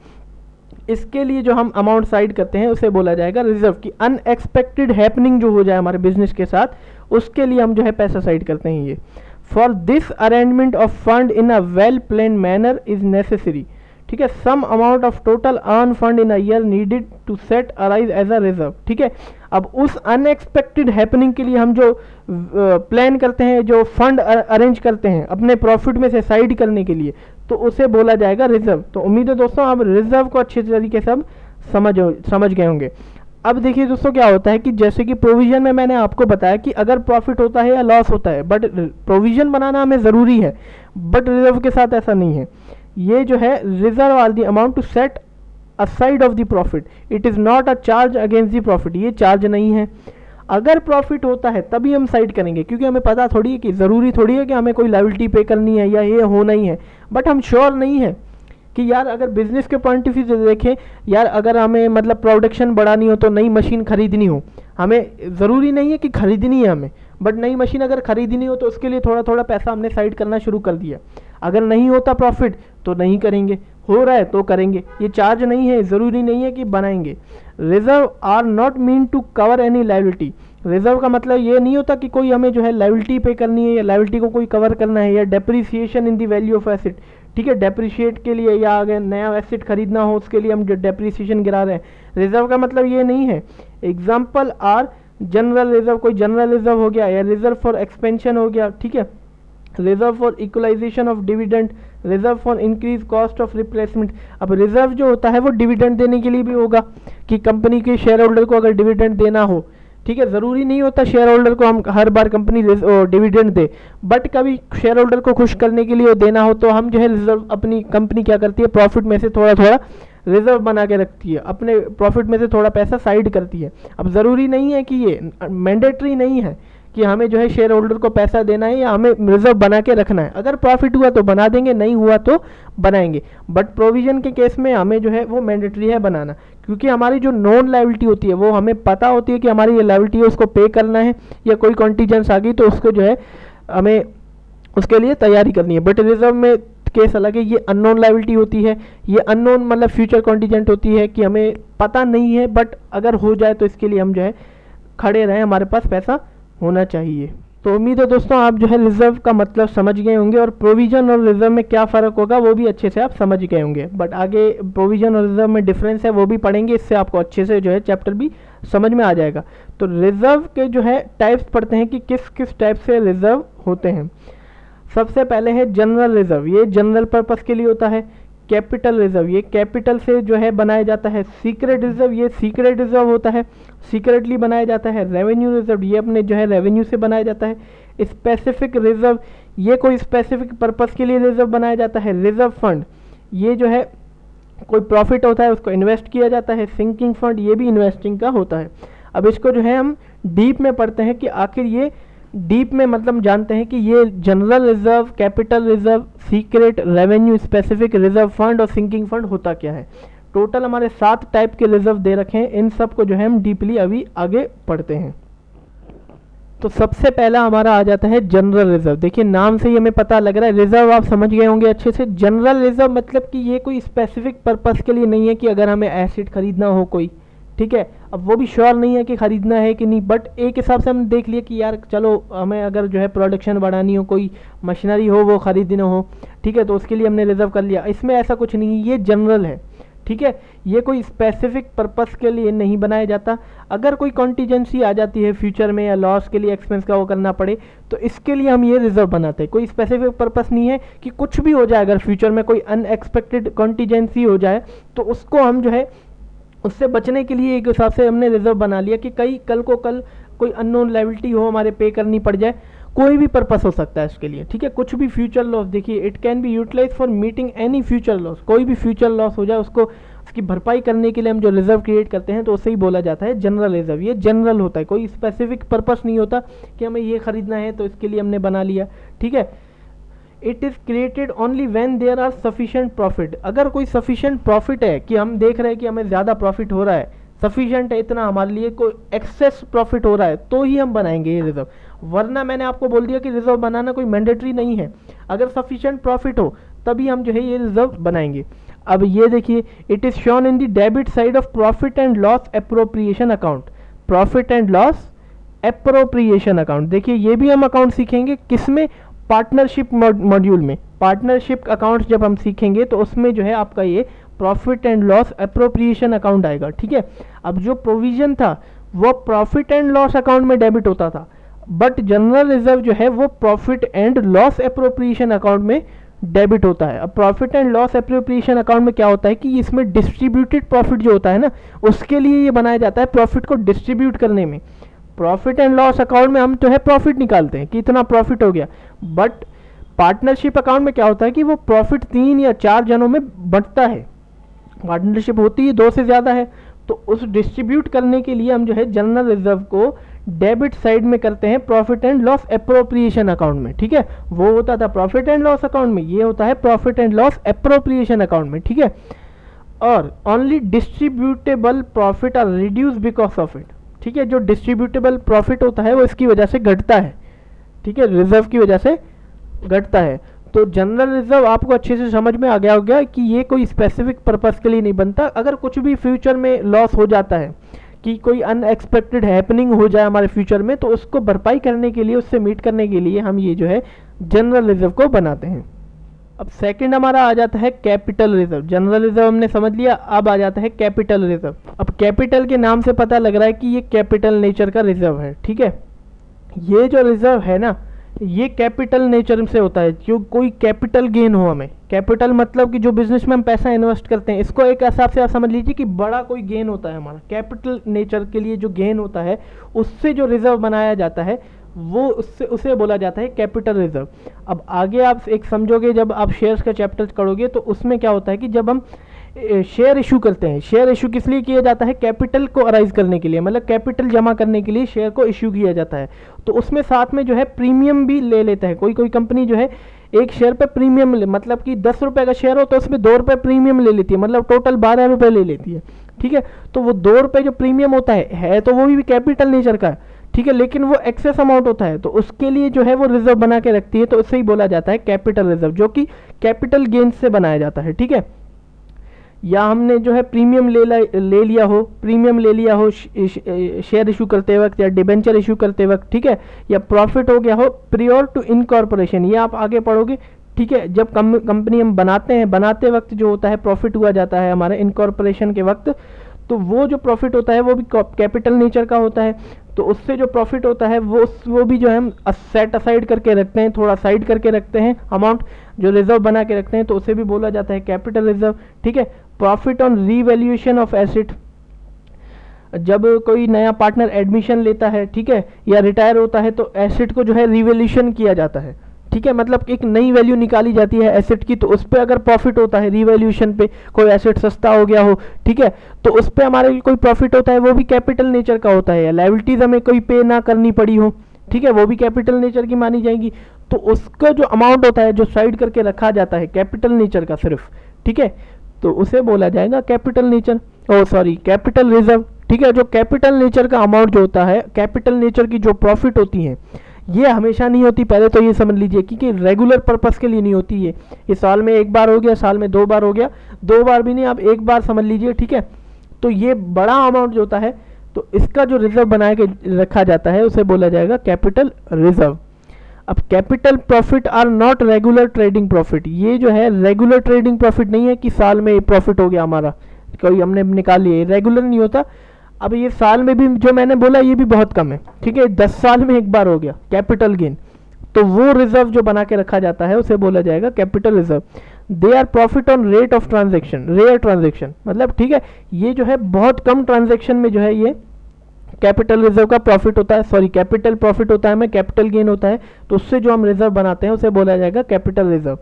इसके लिए जो हम अमाउंट साइड करते हैं उसे बोला जाएगा रिजर्व। की अनएक्सपेक्टेड हैपनिंग जो हो जाए हमारे बिजनेस के साथ, उसके लिए हम जो है पैसा साइड करते हैं। ये for this arrangement of fund in a well plan manner is necessary. ठीक है, some amount of total earn fund in a year needed to set arise as a reserve. ठीक है, अब उस अनएक्सपेक्टेड हैपनिंग के लिए हम जो प्लान करते हैं, जो फंड अरेंज करते हैं अपने प्रॉफिट में से साइड करने के लिए, तो उसे बोला जाएगा रिजर्व। तो उम्मीद है दोस्तों आप रिजर्व को अच्छे तरीके से अब समझ गए होंगे। अब देखिए दोस्तों क्या होता है कि जैसे कि प्रोविजन में मैंने आपको बताया कि अगर प्रॉफिट होता है या लॉस होता है, बट प्रोविजन बनाना हमें ज़रूरी है, बट रिजर्व के साथ ऐसा नहीं है। ये जो है reserve are the amount to set aside of the profit, it is not a charge against the profit, ये चार्ज नहीं है। अगर प्रॉफिट होता है तभी हम साइड करेंगे, क्योंकि हमें पता थोड़ी है कि ज़रूरी थोड़ी है कि हमें कोई लायबिलिटी पे करनी है या ये होना ही है, बट हम श्योर नहीं है कि यार अगर बिजनेस के पॉइंट ऑफ व्यू से देखें, यार अगर हमें मतलब प्रोडक्शन बढ़ानी हो तो नई मशीन खरीदनी हो, हमें ज़रूरी नहीं है कि खरीदनी है हमें, बट नई मशीन अगर खरीदनी हो तो उसके लिए थोड़ा थोड़ा पैसा हमने साइड करना शुरू कर दिया। अगर नहीं होता प्रॉफिट तो नहीं करेंगे, हो रहा है तो करेंगे, ये चार्ज नहीं है, ज़रूरी नहीं है कि बनाएंगे। Reserve are not mean to cover any liability, reserve का मतलब ये नहीं होता कि कोई हमें जो है लायबिलिटी पे करनी है या लायबिलिटी को कोई कवर करना है, या depreciation in the value of asset, ठीक है, डेप्रिशिएट के लिए या अगर नया एसेट खरीदना हो उसके लिए हम डेप्रिसिएशन गिरा रहे हैं। रिजर्व का मतलब ये नहीं है। एग्जाम्पल आर जनरल रिजर्व, कोई जनरल रिजर्व हो गया, या रिजर्व फॉर एक्सपेंशन हो गया, ठीक है, reserve for equalization of dividend, reserve for increase cost of replacement. अब रिजर्व जो होता है वो डिविडेंड देने के लिए भी होगा कि कंपनी के शेयर होल्डर को अगर डिविडेंड देना हो, ठीक है, ज़रूरी नहीं होता शेयर होल्डर को हम हर बार कंपनी डिविडेंड दे, बट कभी शेयर होल्डर को खुश करने के लिए देना हो तो हम जो है रिजर्व, अपनी कंपनी क्या करती है प्रॉफिट में से थोड़ा थोड़ा रिजर्व बना के रखती है, अपने प्रॉफिट में से थोड़ा पैसा साइड करती है। अब ज़रूरी नहीं है कि ये मैंडेटरी नहीं है कि हमें जो है शेयर होल्डर को पैसा देना है या हमें रिजर्व बना के रखना है, अगर प्रॉफिट हुआ तो बना देंगे, नहीं हुआ तो बनाएंगे। बट प्रोविजन के केस में हमें जो है वो मैंडेटरी है बनाना, क्योंकि हमारी जो नॉन लायबिलिटी होती है वो हमें पता होती है कि हमारी ये लायबिलिटी है, उसको पे करना है, या कोई कॉन्टीजेंस आ गई तो उसको जो है हमें उसके लिए तैयारी करनी है। बट रिजर्व में केस अलग है, ये अननोन लायबिलिटी होती है, ये अननोन मतलब फ्यूचर कॉन्टीजेंट होती है कि हमें पता नहीं है, बट अगर हो जाए तो इसके लिए हम जो है खड़े रहें, हमारे पास पैसा होना चाहिए। तो उम्मीद है दोस्तों आप जो है रिजर्व का मतलब समझ गए होंगे, और प्रोविजन और रिजर्व में क्या फ़र्क होगा वो भी अच्छे से आप समझ गए होंगे। बट आगे प्रोविजन और रिजर्व में डिफरेंस है वो भी पढ़ेंगे, इससे आपको अच्छे से जो है चैप्टर भी समझ में आ जाएगा। तो रिजर्व के जो है टाइप्स पढ़ते हैं कि किस किस टाइप से रिजर्व होते हैं। सबसे पहले है जनरल रिजर्व, ये जनरल पर्पस के लिए होता है। कैपिटल रिजर्व, ये कैपिटल से जो है बनाया जाता है। सीक्रेट रिजर्व, ये सीक्रेट रिजर्व होता है, सीक्रेटली बनाया जाता है। रेवेन्यू रिजर्व, ये अपने जो है रेवेन्यू से बनाया जाता है। स्पेसिफिक रिजर्व, ये कोई स्पेसिफिक पर्पस के लिए रिजर्व बनाया जाता है। रिजर्व फंड, ये जो है कोई प्रॉफिट होता है उसको इन्वेस्ट किया जाता है। सिंकिंग फंड, ये भी इन्वेस्टिंग का होता है। अब इसको जो है हम डीप में पढ़ते हैं कि आखिर ये डीप में मतलब जानते हैं कि ये general reserve, capital reserve, secret, revenue, specific, reserve fund और सिंकिंग फंड होता क्या है। टोटल हमारे 7 टाइप के रिजर्व दे रखे हैं, इन सब को जो है हम डीपली अभी आगे पढ़ते हैं। तो सबसे पहला हमारा आ जाता है जनरल रिजर्व। देखिए नाम से ही हमें पता लग रहा है, रिजर्व आप समझ गए होंगे अच्छे से। जनरल रिजर्व मतलब कि ये कोई स्पेसिफिक पर्पस के लिए नहीं है कि अगर हमें एसेट खरीदना हो कोई, ठीक है, अब वो भी श्योर नहीं है कि ख़रीदना है कि नहीं, बट एक हिसाब से हमने देख लिया कि यार चलो हमें अगर जो है प्रोडक्शन बढ़ानी हो, कोई मशीनरी हो वो ख़रीदना हो, ठीक है, तो उसके लिए हमने रिजर्व कर लिया। इसमें ऐसा कुछ नहीं, ये जनरल है, ठीक है, ये कोई स्पेसिफिक पर्पस के लिए नहीं बनाया जाता। अगर कोई कॉन्टीजेंसी आ जाती है फ्यूचर में या लॉस के लिए एक्सपेंस का वो करना पड़े तो इसके लिए हम ये रिजर्व बनाते हैं। कोई स्पेसिफिक पर्पस नहीं है कि कुछ भी हो जाए, अगर फ्यूचर में कोई अनएक्सपेक्टेड कॉन्टीजेंसी हो जाए तो उसको हम जो है उससे बचने के लिए एक हिसाब से हमने रिजर्व बना लिया कि कल कोई अननोन लायबिलिटी हो हमारे पे करनी पड़ जाए, कोई भी पर्पस हो सकता है इसके लिए, ठीक है, कुछ भी फ्यूचर लॉस। देखिए it can be utilize for meeting any future loss, कोई भी फ्यूचर लॉस हो जाए उसको उसकी भरपाई करने के लिए हम जो रिजर्व क्रिएट करते हैं तो उससे ही बोला जाता है जनरल रिजर्व। ये जनरल होता है, कोई स्पेसिफिक पर्पस नहीं होता कि हमें ये खरीदना है तो इसके लिए हमने बना लिया, ठीक है। It is created only when there are sufficient profit, अगर कोई सफिशिएंट प्रॉफिट है कि हम देख रहे हैं कि हमें ज़्यादा प्रॉफिट हो रहा है, सफिशिएंट है इतना हमारे लिए, कोई एक्सेस प्रॉफिट हो रहा है तो ही हम बनाएंगे ये रिजर्व, वरना मैंने आपको बोल दिया कि रिजर्व बनाना कोई मैंडेटरी नहीं है, अगर सफिशिएंट प्रॉफिट हो तभी हम जो है ये रिजर्व बनाएंगे। अब ये देखिए, it is shown in the debit side of profit and loss appropriation account, profit and loss appropriation account. देखिए ये भी हम अकाउंट सीखेंगे किसमें, पार्टनरशिप मॉड्यूल में। पार्टनरशिप अकाउंट जब हम सीखेंगे तो उसमें जो है आपका ये profit and loss appropriation account आएगा, ठीक है। अब जो प्रोविजन था वो प्रॉफिट एंड लॉस अकाउंट में डेबिट होता था, बट जनरल रिजर्व जो है वो profit and loss appropriation account में डेबिट होता है। अब profit and loss appropriation account में क्या होता है कि इसमें डिस्ट्रीब्यूटेड प्रॉफिट जो होता है ना, उसके लिए ये बनाया जाता है, प्रॉफिट को डिस्ट्रीब्यूट करने में। प्रॉफिट एंड लॉस अकाउंट में हम जो है प्रॉफिट निकालते हैं कि इतना प्रॉफिट हो गया, बट पार्टनरशिप अकाउंट में क्या होता है कि वो प्रॉफिट 3 या 4 जनों में बंटता है। पार्टनरशिप होती है 2 से ज़्यादा है, तो उस डिस्ट्रीब्यूट करने के लिए हम जो है जनरल रिजर्व को डेबिट साइड में करते हैं profit and loss appropriation account में। ठीक है, वो होता था प्रॉफिट एंड लॉस अकाउंट में, ये होता है profit and loss appropriation account में। ठीक है, और only distributable profit are reduce because of it. ठीक है, जो डिस्ट्रीब्यूटेबल प्रॉफिट होता है वो इसकी वजह से घटता है। ठीक है, रिजर्व की वजह से घटता है। तो जनरल रिजर्व आपको अच्छे से समझ में आ गया होगा कि ये कोई स्पेसिफिक पर्पस के लिए नहीं बनता। अगर कुछ भी फ्यूचर में लॉस हो जाता है कि कोई अनएक्सपेक्टेड हैपनिंग हो जाए हमारे फ्यूचर में, तो उसको भरपाई करने के लिए, उससे मीट करने के लिए हम ये जो है जनरल रिजर्व को बनाते हैं। अब सेकंड हमारा आ जाता है कैपिटल रिजर्व। जनरल रिजर्व हमने समझ लिया, अब आ जाता है कैपिटल रिजर्व। अब कैपिटल के नाम से पता लग रहा है कि ये कैपिटल नेचर का रिजर्व है। ठीक है, ये जो रिजर्व है ना, ये कैपिटल नेचर से होता है, जो कोई कैपिटल गेन हो हमें। कैपिटल मतलब कि जो बिजनेस में हम पैसा इन्वेस्ट करते हैं, इसको एक हिसाब से आप समझ लीजिए कि बड़ा कोई गेन होता है हमारा। कैपिटल नेचर के लिए जो गेन होता है, उससे जो रिजर्व बनाया जाता है, वो उसे बोला जाता है कैपिटल रिजर्व। अब आगे आप एक समझोगे, जब आप शेयर्स का चैप्टर करोगे तो उसमें क्या होता है कि जब हम शेयर इशू करते हैं, शेयर इशू किस लिए किया जाता है? कैपिटल को अराइज करने के लिए, मतलब कैपिटल जमा करने के लिए शेयर को इशू किया जाता है। तो उसमें साथ में जो है प्रीमियम भी ले लेता है। कोई कोई कंपनी जो है एक शेयर पे प्रीमियम मतलब कि 10 रुपये का शेयर हो तो उसमें 2 रुपये प्रीमियम ले लेती है, मतलब टोटल 12 रुपये ले लेती है। ठीक है, तो वो 2 रुपये जो प्रीमियम होता है तो वो भी कैपिटल नेचर का है। ठीक है, लेकिन वो एक्सेस अमाउंट होता है, तो उसके लिए जो है वो रिजर्व बना के रखती है, तो उससे ही बोला जाता है कैपिटल रिजर्व, जो कि कैपिटल गेन से बनाया जाता है। ठीक है, या हमने जो है प्रीमियम ले लिया हो शेयर इशू करते वक्त या डिबेंचर इशू करते वक्त। ठीक है, या प्रॉफिट हो गया हो प्रियोर टू इनकॉर्पोरेशन, ये आप आगे पढ़ोगे। ठीक है, जब कंपनी हम बनाते वक्त जो होता है प्रॉफिट हुआ जाता है हमारे इनकॉर्पोरेशन के वक्त, तो वो जो प्रॉफिट होता है वो भी कैपिटल नेचर का होता है। तो उससे जो प्रॉफिट होता है वो भी जो है हम सेट असाइड करके रखते हैं, थोड़ा साइड करके रखते हैं, अमाउंट जो रिजर्व बना के रखते हैं, तो उसे भी बोला जाता है कैपिटल रिजर्व। ठीक है, profit on revaluation of asset, जब कोई नया पार्टनर एडमिशन लेता है, ठीक है, या रिटायर होता है, तो एसेट को जो है रिवैल्यूएशन किया जाता है। ठीक है, मतलब एक नई वैल्यू निकाली जाती है एसेट की, तो उस पर अगर प्रॉफिट होता है रिवैल्यूएशन पे, कोई एसेट सस्ता हो गया हो, ठीक है, तो उस पर हमारे कोई प्रॉफिट होता है, वो भी कैपिटल नेचर का होता है। या लायबिलिटीज हमें कोई पे ना करनी पड़ी हो, ठीक है, वो भी कैपिटल नेचर की मानी जाएंगी। तो उसका जो अमाउंट होता है जो साइड करके रखा जाता है कैपिटल नेचर का सिर्फ, ठीक है, तो उसे बोला जाएगा कैपिटल नेचर, कैपिटल रिजर्व। ठीक है, जो कैपिटल नेचर का अमाउंट जो होता है, कैपिटल नेचर की जो प्रॉफिट होती है, ये हमेशा नहीं होती। पहले तो ये समझ लीजिए कि रेगुलर पर्पस के लिए नहीं होती ये साल में एक बार हो गया, साल में 2 बार हो गया, 2 बार भी नहीं, आप एक बार समझ लीजिए। ठीक है, तो ये बड़ा अमाउंट जो होता है, तो इसका जो रिजर्व बना के रखा जाता है उसे बोला जाएगा कैपिटल रिजर्व। अब capital profit are not regular trading profit, ये जो है रेगुलर ट्रेडिंग प्रॉफिट नहीं है कि साल में प्रॉफिट हो गया हमारा, कोई हमने निकाल लिया, रेगुलर नहीं होता। अब ये साल में भी जो मैंने बोला ये भी बहुत कम है। ठीक है, 10 साल में एक बार हो गया कैपिटल गेन, तो वो रिजर्व जो बना के रखा जाता है उसे बोला जाएगा capital reserve. They are profit on rate of transaction, rare transaction, मतलब ठीक है, ये जो है बहुत कम ट्रांजेक्शन में जो है ये कैपिटल रिजर्व का प्रॉफिट होता है, कैपिटल प्रॉफिट होता है हमें, कैपिटल गेन होता है, तो उससे जो हम रिजर्व बनाते हैं उसे बोला जाएगा capital reserve.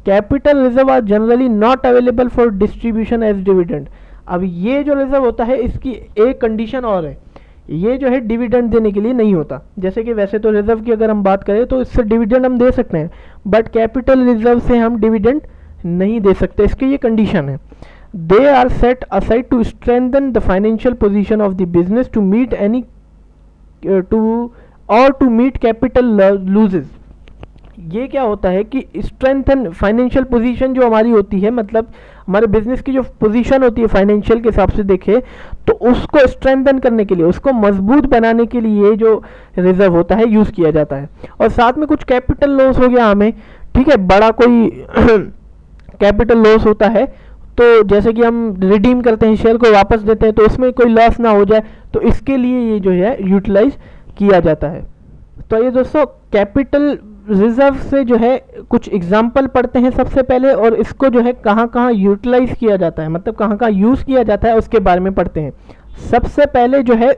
Capital reserve are generally not available for distribution as dividend. अब ये जो रिजर्व होता है इसकी एक कंडीशन और है, ये जो है डिविडेंड देने के लिए नहीं होता। जैसे कि वैसे तो रिजर्व की अगर हम बात करें तो इससे डिविडेंड हम दे सकते हैं, बट कैपिटल रिजर्व से हम डिविडेंड नहीं दे सकते, इसकी ये कंडीशन है। They are set aside to strengthen the financial position of the business to meet any to meet capital losses. ये क्या होता है कि स्ट्रेंथन फाइनेंशियल पोजीशन जो हमारी होती है, मतलब हमारे बिजनेस की जो पोजीशन होती है फाइनेंशियल के हिसाब से देखें, तो उसको स्ट्रेंथन करने के लिए, उसको मजबूत बनाने के लिए जो रिजर्व होता है यूज़ किया जाता है। और साथ में कुछ कैपिटल लॉस हो गया हमें, ठीक है, बड़ा कोई कैपिटल लॉस होता है, तो जैसे कि हम रिडीम करते हैं, शेयर को वापस देते हैं, तो उसमें कोई लॉस ना हो जाए, तो इसके लिए ये जो है यूटिलाइज किया जाता है। तो ये दोस्तों कैपिटल रिजर्व से जो है कुछ एग्जाम्पल पढ़ते हैं सबसे पहले, और इसको जो है कहाँ कहाँ यूटिलाइज किया जाता है, मतलब कहाँ कहाँ यूज़ किया जाता है उसके बारे में पढ़ते हैं। सबसे पहले जो है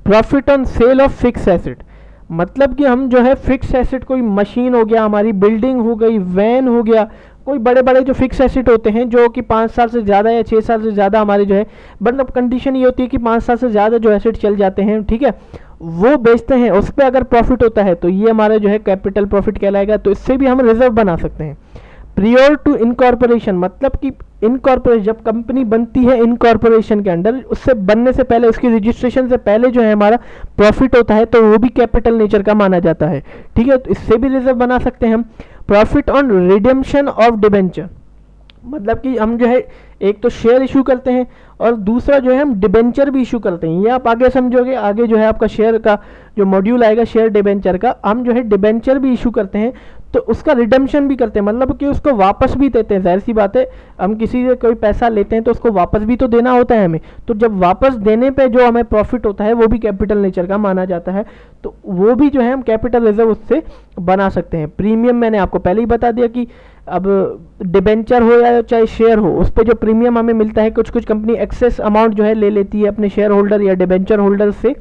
profit on sale of fix asset, मतलब कि हम जो है फिक्स एसेट, कोई मशीन हो गया, हमारी बिल्डिंग हो गई, वैन हो गया, कोई बड़े बड़े जो फिक्स एसेट होते हैं जो कि 5 साल से ज़्यादा या 6 साल से ज़्यादा हमारे जो है, मतलब कंडीशन ये होती है कि 5 साल से ज़्यादा जो एसेट चल जाते हैं, ठीक है, वो बेचते हैं, उस पर अगर प्रॉफिट होता है तो ये हमारा जो है कैपिटल प्रॉफिट कहलाएगा। तो इससे भी हम रिजर्व बना सकते हैं। प्रियोर टू इनकॉर्पोरेशन, मतलब कि इनकॉर्पोरेशन जब कंपनी बनती है इनकॉर्पोरेशन के अंडर, उससे बनने से पहले, उसकी रजिस्ट्रेशन से पहले जो है हमारा प्रॉफिट होता है, तो वो भी कैपिटल नेचर का माना जाता है, ठीक है। तो इससे भी रिजर्व बना सकते हैं हम। Profit on redemption of debenture, मतलब कि हम जो है एक तो शेयर इशू करते हैं और दूसरा जो है हम डिबेंचर भी इशू करते हैं। ये आप आगे समझोगे, आगे जो है आपका शेयर का जो मॉड्यूल आएगा शेयर डिबेंचर का, हम जो है डिबेंचर भी इशू करते हैं, तो उसका रिडम्पशन भी करते हैं, मतलब कि उसको वापस भी देते हैं। जाहिर सी बात है, हम किसी से कोई पैसा लेते हैं तो उसको वापस भी तो देना होता है हमें, तो जब वापस देने पे जो हमें प्रॉफिट होता है वो भी कैपिटल नेचर का माना जाता है, तो वो भी जो है हम कैपिटल रिजर्व उससे बना सकते हैं। प्रीमियम मैंने आपको पहले ही बता दिया कि अब डिबेंचर हो या चाहे शेयर हो, उस पर जो प्रीमियम हमें मिलता है, कुछ कुछ कंपनी एक्सेस अमाउंट जो है ले लेती है अपने शेयर होल्डर या डिबेंचर होल्डर से,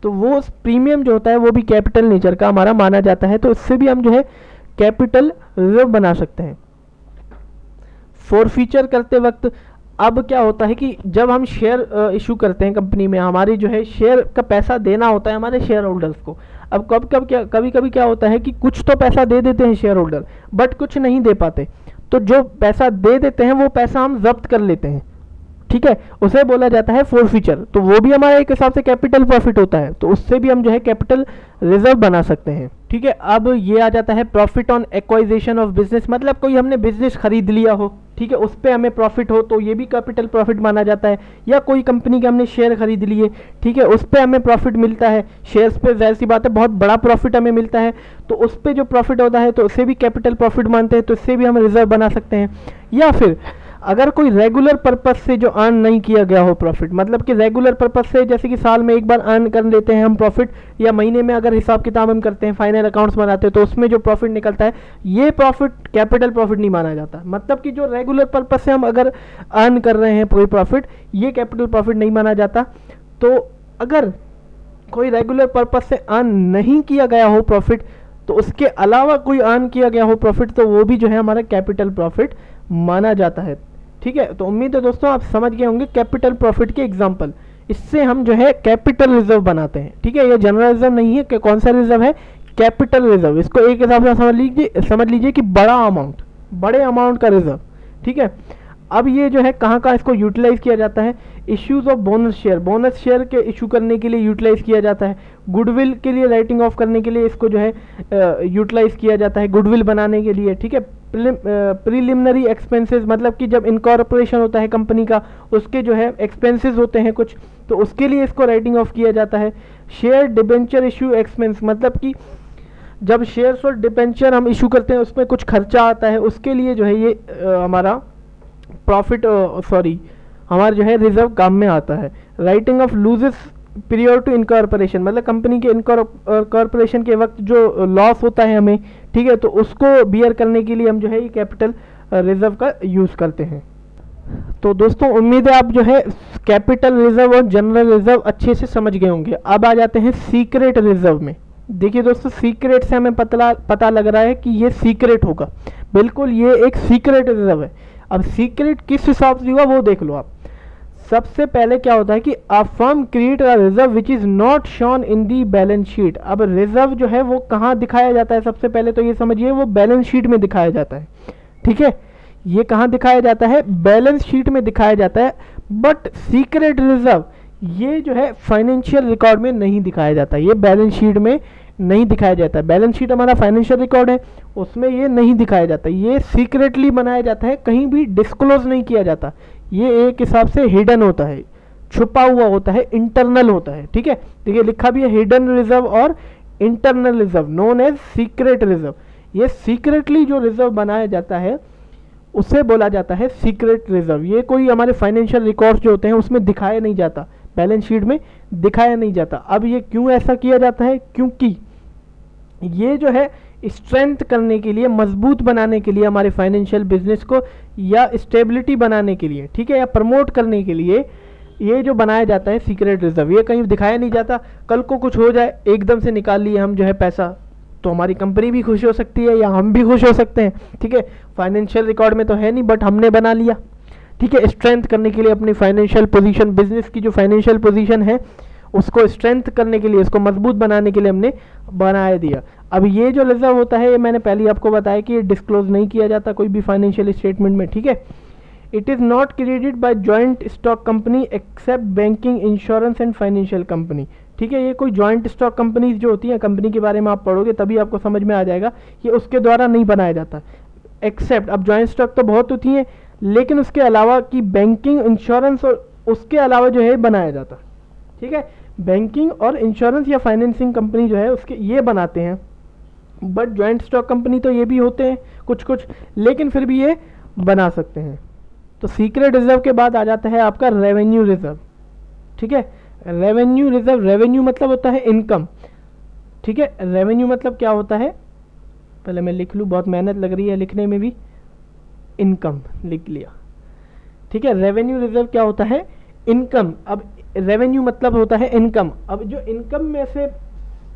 तो वो प्रीमियम जो होता है वो भी कैपिटल नेचर का हमारा माना जाता है, तो इससे भी हम जो है कैपिटल रिजर्व बना सकते हैं। फॉरफीचर करते वक्त अब क्या होता है कि जब हम शेयर इशू करते हैं कंपनी में, हमारी जो है शेयर का पैसा देना होता है हमारे शेयर होल्डर्स को। अब कभी कभी क्या होता है कि कुछ तो पैसा दे देते हैं शेयर होल्डर, बट कुछ नहीं दे पाते, तो जो पैसा दे देते हैं वो पैसा हम जब्त कर लेते हैं, ठीक है, उसे बोला जाता है फॉरफीचर। तो वो भी हमारे एक हिसाब से कैपिटल प्रॉफिट होता है, तो उससे भी हम जो है कैपिटल रिजर्व बना सकते हैं, ठीक है। अब ये आ जाता है profit on acquisition of business, मतलब कोई हमने बिजनेस खरीद लिया हो, ठीक है, उस पर हमें प्रॉफिट हो तो ये भी कैपिटल प्रॉफिट माना जाता है। या कोई कंपनी के हमने शेयर खरीद लिए, ठीक है, उस पर हमें प्रॉफिट मिलता है, शेयर्स पे जाहिर सी बात है बहुत बड़ा प्रॉफिट हमें मिलता है, तो उस पर जो प्रॉफिट होता है तो उसे भी कैपिटल प्रॉफिट मानते हैं, तो इससे भी हम रिजर्व बना सकते हैं। या फिर अगर कोई रेगुलर पर्पस से जो अर्न नहीं किया गया हो प्रॉफिट, मतलब कि रेगुलर पर्पस से जैसे कि साल में एक बार अर्न कर लेते हैं हम प्रॉफिट, या महीने में अगर हिसाब किताब हम करते हैं, फाइनल अकाउंट्स बनाते हैं, तो उसमें जो प्रॉफिट निकलता है ये प्रॉफिट कैपिटल प्रॉफिट नहीं माना जाता। मतलब कि जो रेगुलर पर्पस से हम अगर अर्न कर रहे हैं कोई प्रॉफिट, ये कैपिटल प्रॉफिट नहीं माना जाता। तो अगर कोई रेगुलर पर्पस से अर्न नहीं किया गया हो प्रॉफिट, तो उसके अलावा कोई अर्न किया गया हो प्रॉफिट, तो वो भी जो है हमारा कैपिटल प्रॉफिट माना जाता है, ठीक है। तो उम्मीद है दोस्तों आप समझ गए होंगे कैपिटल प्रॉफिट के एग्जांपल। इससे हम जो है कैपिटल रिजर्व बनाते हैं, ठीक है। ये जनरल रिजर्व नहीं है कि कौन सा रिजर्व है, कैपिटल रिजर्व। इसको एक हिसाब से समझ लीजिए कि बड़ा अमाउंट, बड़े अमाउंट का रिजर्व, ठीक है। अब ये जो है कहाँ कहाँ इसको यूटिलाइज किया जाता है, issues of bonus share, bonus share के इशू करने के लिए यूटिलाइज किया जाता है। गुडविल के लिए राइटिंग ऑफ करने के लिए इसको जो है यूटिलाइज किया जाता है, गुडविल बनाने के लिए, ठीक है। प्रीलिमिनरी एक्सपेंसेस, मतलब कि जब इनकॉर्पोरेशन होता है कंपनी का, उसके जो है एक्सपेंसेस होते हैं कुछ, तो उसके लिए इसको राइटिंग ऑफ किया जाता है। शेयर डिबेंचर इशू एक्सपेंस, मतलब कि जब शेयर्स और डिबेंचर हम इशू करते हैं उसमें कुछ खर्चा आता है, उसके लिए जो है ये हमारा प्रॉफिट हमारा जो है रिजर्व काम में आता है। Writing off losses period to incorporation, मतलब कंपनी के इनकॉर्पोरेशन के वक्त जो लॉस होता है हमें, ठीक है, तो उसको बियर करने के लिए हम जो है ये कैपिटल रिजर्व का यूज़ करते हैं। तो दोस्तों उम्मीद है आप जो है कैपिटल रिजर्व और जनरल रिजर्व अच्छे से समझ गए होंगे। अब आ जाते हैं सीक्रेट रिजर्व में। देखिए दोस्तों, सीक्रेट से हमें पता लग रहा है कि ये सीक्रेट होगा, बिल्कुल ये एक सीक्रेट रिजर्व है। अब सीक्रेट किस हिसाब से होगा वो देख लो आप। सबसे पहले क्या होता है कि a firm create a reserve which is not shown in the balance sheet. अब रिजर्व जो है वो कहाँ दिखाया जाता है, सबसे पहले तो ये समझिए वो बैलेंस शीट में दिखाया जाता है, ठीक है। ये कहाँ दिखाया जाता है, बैलेंस शीट में दिखाया जाता है। बट सीक्रेट रिजर्व ये जो है फाइनेंशियल रिकॉर्ड में नहीं दिखाया जाता, ये बैलेंस शीट में नहीं दिखाया जाता है। बैलेंस शीट हमारा फाइनेंशियल रिकॉर्ड है, उसमें ये नहीं दिखाया जाता, ये सीक्रेटली बनाया जाता है, कहीं भी डिस्क्लोज नहीं किया जाता। ये एक हिसाब से हिडन होता है, छुपा हुआ होता है, इंटरनल होता है, ठीक है। देखिए लिखा भी है हिडन रिजर्व और internal reserve known as secret reserve. ये सीक्रेटली जो रिजर्व बनाया जाता है उसे बोला जाता है सीक्रेट रिजर्व। ये कोई हमारे फाइनेंशियल रिकॉर्ड्स जो होते हैं उसमें दिखाया नहीं जाता, बैलेंस शीट में दिखाया नहीं जाता। अब ये क्यों ऐसा किया जाता है, क्योंकि ये जो है स्ट्रेंथ करने के लिए, मजबूत बनाने के लिए हमारे फाइनेंशियल बिजनेस को, या स्टेबिलिटी बनाने के लिए, ठीक है, या प्रमोट करने के लिए ये जो बनाया जाता है सीक्रेट रिजर्व, ये कहीं दिखाया नहीं जाता। कल को कुछ हो जाए, एकदम से निकाल लिए हम जो है पैसा, तो हमारी कंपनी भी खुश हो सकती है या हम भी खुश हो सकते हैं, ठीक है। फाइनेंशियल रिकॉर्ड में तो है नहीं, बट हमने बना लिया, ठीक है। स्ट्रेंथ करने के लिए अपनी फाइनेंशियल पोजीशन, बिजनेस की जो फाइनेंशियल पोजीशन है उसको स्ट्रेंथ करने के लिए, उसको मजबूत बनाने के लिए हमने बना दिया। अब ये जो रिजर्व होता है, ये मैंने पहले ही आपको बताया कि ये डिस्क्लोज नहीं किया जाता कोई भी फाइनेंशियल स्टेटमेंट में, ठीक है। It is not credited by joint stock company except banking, insurance and financial company, ठीक है। ये कोई जॉइंट स्टॉक कंपनीज जो होती हैं, कंपनी के बारे में आप पढ़ोगे तभी आपको समझ में आ जाएगा, ये उसके द्वारा नहीं बनाया जाता। एक्सेप्ट, अब जॉइंट स्टॉक तो बहुत होती हैं, लेकिन उसके अलावा कि बैंकिंग, इंश्योरेंस और उसके अलावा जो है बनाया जाता, ठीक है। बैंकिंग और इंश्योरेंस या फाइनेंसिंग कंपनी जो है उसके ये बनाते हैं, बट जॉइंट स्टॉक कंपनी तो ये भी होते हैं कुछ कुछ, लेकिन फिर भी ये बना सकते हैं। तो सीक्रेट रिजर्व के बाद आ जाता है आपका रेवेन्यू रिजर्व, ठीक है। रेवेन्यू रिजर्व, रेवेन्यू मतलब होता है इनकम, ठीक है। रेवेन्यू मतलब क्या होता है, पहले मैं लिख लूँ, बहुत मेहनत लग रही है लिखने में भी, इनकम लिख लिया, ठीक है। रेवेन्यू रिजर्व क्या होता है, इनकम। अब रेवेन्यू मतलब होता है इनकम, अब जो इनकम में से